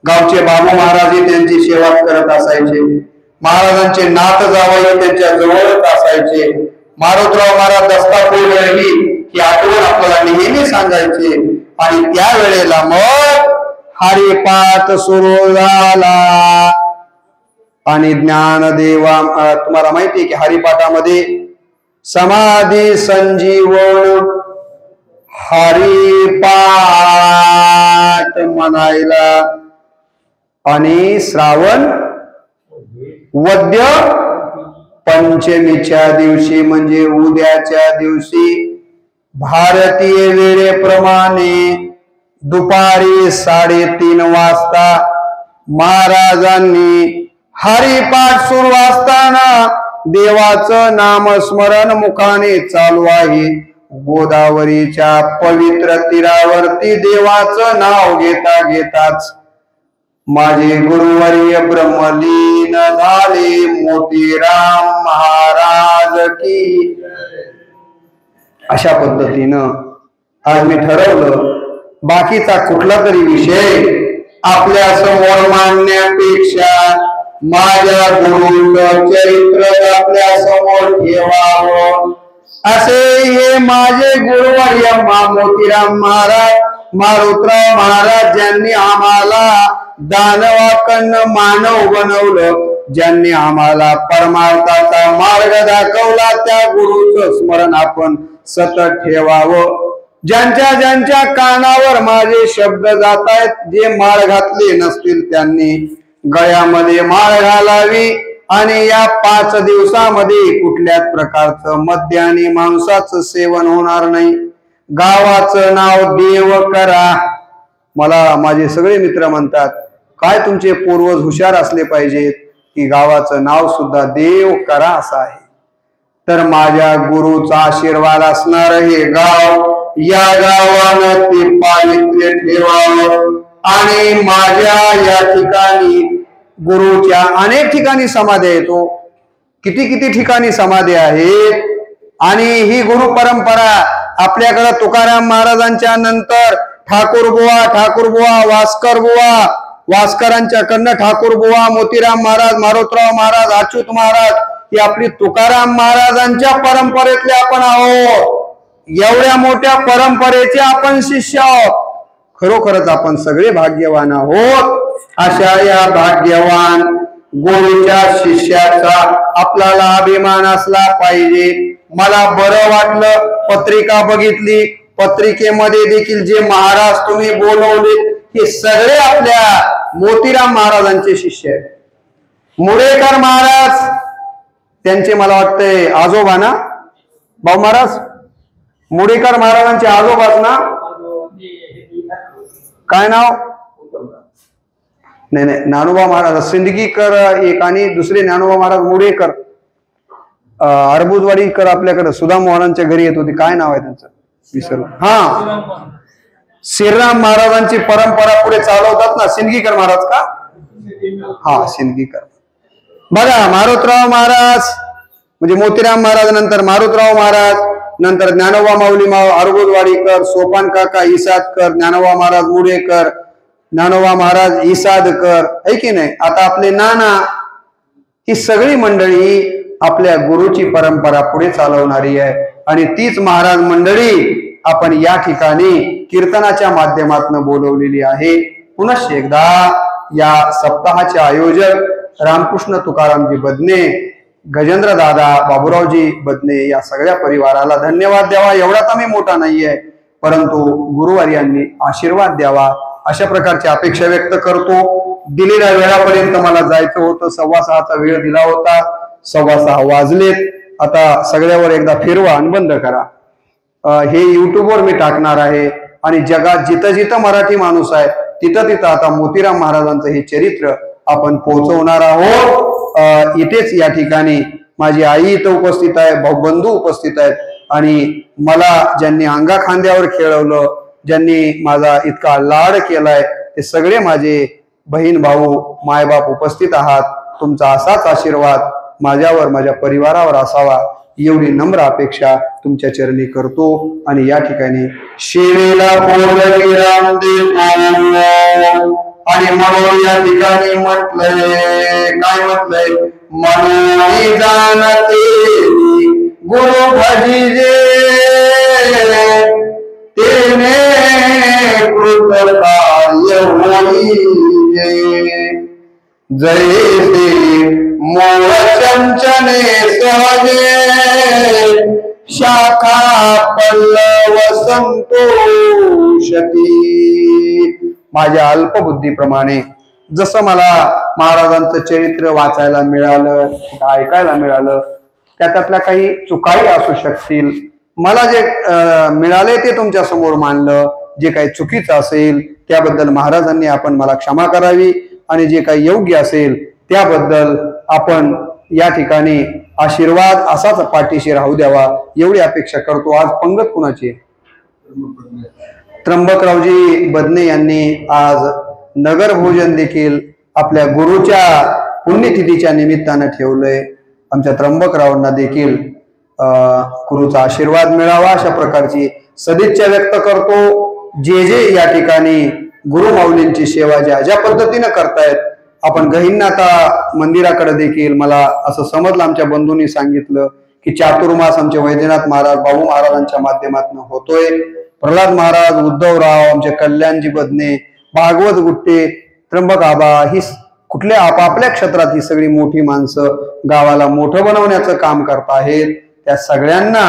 गावचे बाबू महाराज त्यांची सेवा करत असायचे. महाराजांचे नाथ जावई त्यांच्या जवळच असायचे. मारुतराव महाराज दस्तापूर ही आठवण आपल्याला नेहमी सांगायचे. आणि त्यावेळेला मग हरिपाठ सुरू झाला आणि ज्ञानदेवा तुम्हाला माहिती आहे की हरिपाठामध्ये समाधी संजीवन हरिपाठ म्हणायला आणि श्रावण वद्य पंचमीच्या दिवशी म्हणजे उद्याच्या दिवशी भारतीय वेळेप्रमाणे दुपारी 3:30 वाजता महाराजांनी हरिपाठ सुरू असताना देवाचं नामस्मरण मुखाने चालू आहे. गोदावरीच्या पवित्र तीरावरती देवाचं नाव घेता घेताच माझे गुरुवर्य ब्रह्मलीन झाले मोतीराम महाराज की। अशा पद्धतीनं आज मी ठरवलं बाकीचा कुठला तरी विषय आपल्या समोर मांडण्यापेक्षा माझ्या गुरुचं चरित्र आपल्या समोर ठेवावं असे हे माझे गुरुवर्य मोतीराम महाराज मारुतराव महाराज ज्यांनी आम्हाला दानवाकडनं मानव बनवलं, ज्यांनी आम्हाला परमार्थाचा मार्ग दाखवला, त्या गुरुचं स्मरण आपण सतत ठेवावं। ज्यांच्या ज्यांच्या कानावर माझे शब्द जात आहेत, जे माळ घातले नसतील त्यांनी गळ्यामध्ये माळ घालावी आणि या 5 दिवसामध्ये कुठल्याच प्रकारचं मद्य आणि मांसाचं सेवन होणार नाही। गावाचं नाव देव करा। मला माझे सगळे मित्र म्हणतात काय तुमचे पूर्वज हुशार असले पाहिजेत की गावाचं नाव सुद्धा देव करा असं आहे। तर माझ्या गुरुचा आशीर्वाद असणार हे गाव, या गावानं ते पावित्र्य ठेवावं आणि माझ्या या ठिकाणी गुरुच्या अनेक ठिकाणी समाधी येतो, किती ठिकाणी समाधी आहेत आणि ही गुरु परंपरा आपल्याकडे तुकाराम महाराजांच्या नंतर ठाकूर बुवा, वास्कर बुवा, वास्करांच्याकडनं ठाकूर बुवा, मोतीराम महाराज, मारुतराव महाराज, अच्युत महाराज, ही आपली तुकाराम महाराजांच्या परंपरेतले आपण आहोत। एवढ्या मोठ्या परंपरेचे आपण शिष्य आहोत। खरोखरच आपण सगळे भाग्यवान आहोत। अशा या भाग्यवान गुरुच्या शिष्याचा आपल्याला अभिमान असला पाहिजे। मला बरं वाटलं, पत्रिका बघितली, पत्रिकेमध्ये देखील जे महाराज तुम्ही बोलवले हे सगळे आपल्या मोतीराम महाराजांचे शिष्य आहेत। मुडेकर महाराज त्यांचे मला वाटतंय आजोबा ना भाऊ महाराज, मुडेकर महाराजांचे आजोबाच ना, काय नाव? नाही ज्ञानोबा महाराज सिंदगीकर एक आणि दुसरे ज्ञानोबा महाराज मुडेकर, अरबुजवाडीकर आपल्याकडे सुदाम मोहनांच्या घरी येत होते, काय नाव आहे त्यांचं विसरलं। हा, श्रीराम महाराजांची परंपरा पुढे चालवतात ना सिंदगीकर महाराज का? हा, सिंदगीकर। बघा, मारुतराव महाराज म्हणजे मोतीराम महाराज, नंतर मारुतराव महाराज, नंतर ज्ञानोबा माऊली अरबुजवाडीकर, सोपान काका इसादकर, ज्ञानोबा महाराज मुडेकर, ज्ञानोबा महाराज इसादकर, है की नाही? आता आपले नाना, ही सगळी मंडळी आपल्या गुरुची परंपरा पुढे चालवणारी आहे आणि तीच महाराज मंडळी आपण या ठिकाणी कीर्तनाच्या माध्यमातून बोलवलेली आहे। पुनश्च एकदा या सप्ताहाचे आयोजक रामकृष्ण तुकारामजी बदने, गजेंद्र दादा, बाबूरावजी बदने या सगळ्या परिवाराला धन्यवाद द्यावा। एवढा तर मी मोठा नाहीये, परंतु गुरुवार्यांनी आशीर्वाद द्यावा अशा प्रकारची अपेक्षा व्यक्त करतो। दिलेल्या वेळापर्यंत मला जायचं होतं, 6:15चा वेळ दिला होता, 6:15 वाजलेत। आता सगळ्यावर एकदा फिरवा आणि बंद करा। हे युट्यूबवर मी टाकणार आहे आणि जगात जिथं जिथं मराठी माणूस आहे तिथं तिथं आता मोतीराम महाराजांचं हे चरित्र आपण पोहोचवणार आहोत। इथेच या ठिकाणी माझी आई इथं उपस्थित आहे, भाऊबंधू उपस्थित आहेत आणि मला ज्यांनी अंगा खांद्यावर खेळवलं, ज्यांनी माझा इतका लाड केलाय, ते सगळे माझे बहीण भाऊ मायबाप उपस्थित आहात। तुमचा असाच आशीर्वाद माझ्यावर, माझ्या परिवारावर असावा एवढी नम्र अपेक्षा तुमच्या चरणी करतो आणि या ठिकाणी शेवेला बोलली रामदेव आणि म्हणून या ठिकाणी म्हटलंय, काय म्हटलंय? म्हणून जाणते गुरु भजिजे तेने कृतकार्य होईजे, जैसे मूळ चंचने सहजे शाखा पल्लव संतोषती। माझ्या अल्पबुद्धीप्रमाणे जसं मला महाराजांचं चरित्र वाचायला मिळालं, ऐकायला मिळालं, त्यातल्या काही चुकाही असू शकतील। मला जे मिळाले ते तुमच्या समोर मांडलं। जे काही चुकीचं असेल त्याबद्दल महाराजांनी आपण मला क्षमा करावी आणि जे काही योग्य असेल त्याबद्दल आपण या ठिकाणी आशीर्वाद असाच पाठीशी राहू द्यावा एवढी अपेक्षा करतो। आज पंगत कुणाची आहे? त्र्यंबकरावजी बदने यांनी आज नगर भोजन देखील आपल्या गुरुच्या पुण्यतिथीच्या निमित्तानं ठेवलंय। आमच्या त्र्यंबकरावांना देखील गुरुचा आशीर्वाद मिळावा अशा प्रकारची सदिच्छा व्यक्त करतो। जे या ठिकाणी गुरुमाऊलींची सेवा ज्या पद्धतीनं करतायत, आपण गहिनीनाथा मंदिराकडे देखील मला असं समजलं, आमच्या बंधूंनी सांगितलं की चातुर्मास आमचे वैद्यनाथ महाराज बाबू महाराजांच्या माध्यमातून होतोय। प्रल्हाद महाराज, उद्धवराव, आमचे कल्याणजी बदने, भागवत गुट्टे, त्र्यंबक आबा, ही कुठल्या आपापल्या क्षेत्रात ही सगळी मोठी माणसं गावाला मोठं बनवण्याचं काम करत आहेत। त्या सगळ्यांना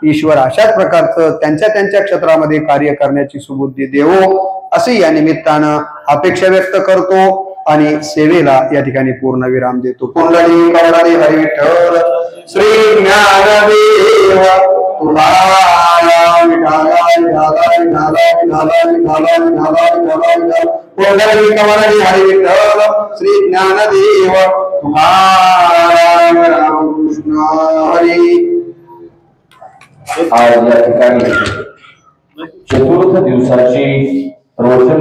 ईश्वर अशाच प्रकारचं त्यांच्या त्यांच्या क्षेत्रामध्ये कार्य करण्याची सुबुद्धी देवो असे या निमित्तानं अपेक्षा व्यक्त करतो आणि सेवेला या ठिकाणी पूर्णविराम देतो। कुंडली कवळी हरी विठ्ठल श्री ज्ञानदेव तुकाराम कुंडली कवळी हरी विठ्ठल श्री ज्ञानदेव तुकाराम रामकृष्ण हरी। आज या ठिकाणी चतुर्थ दिवसाची रोशन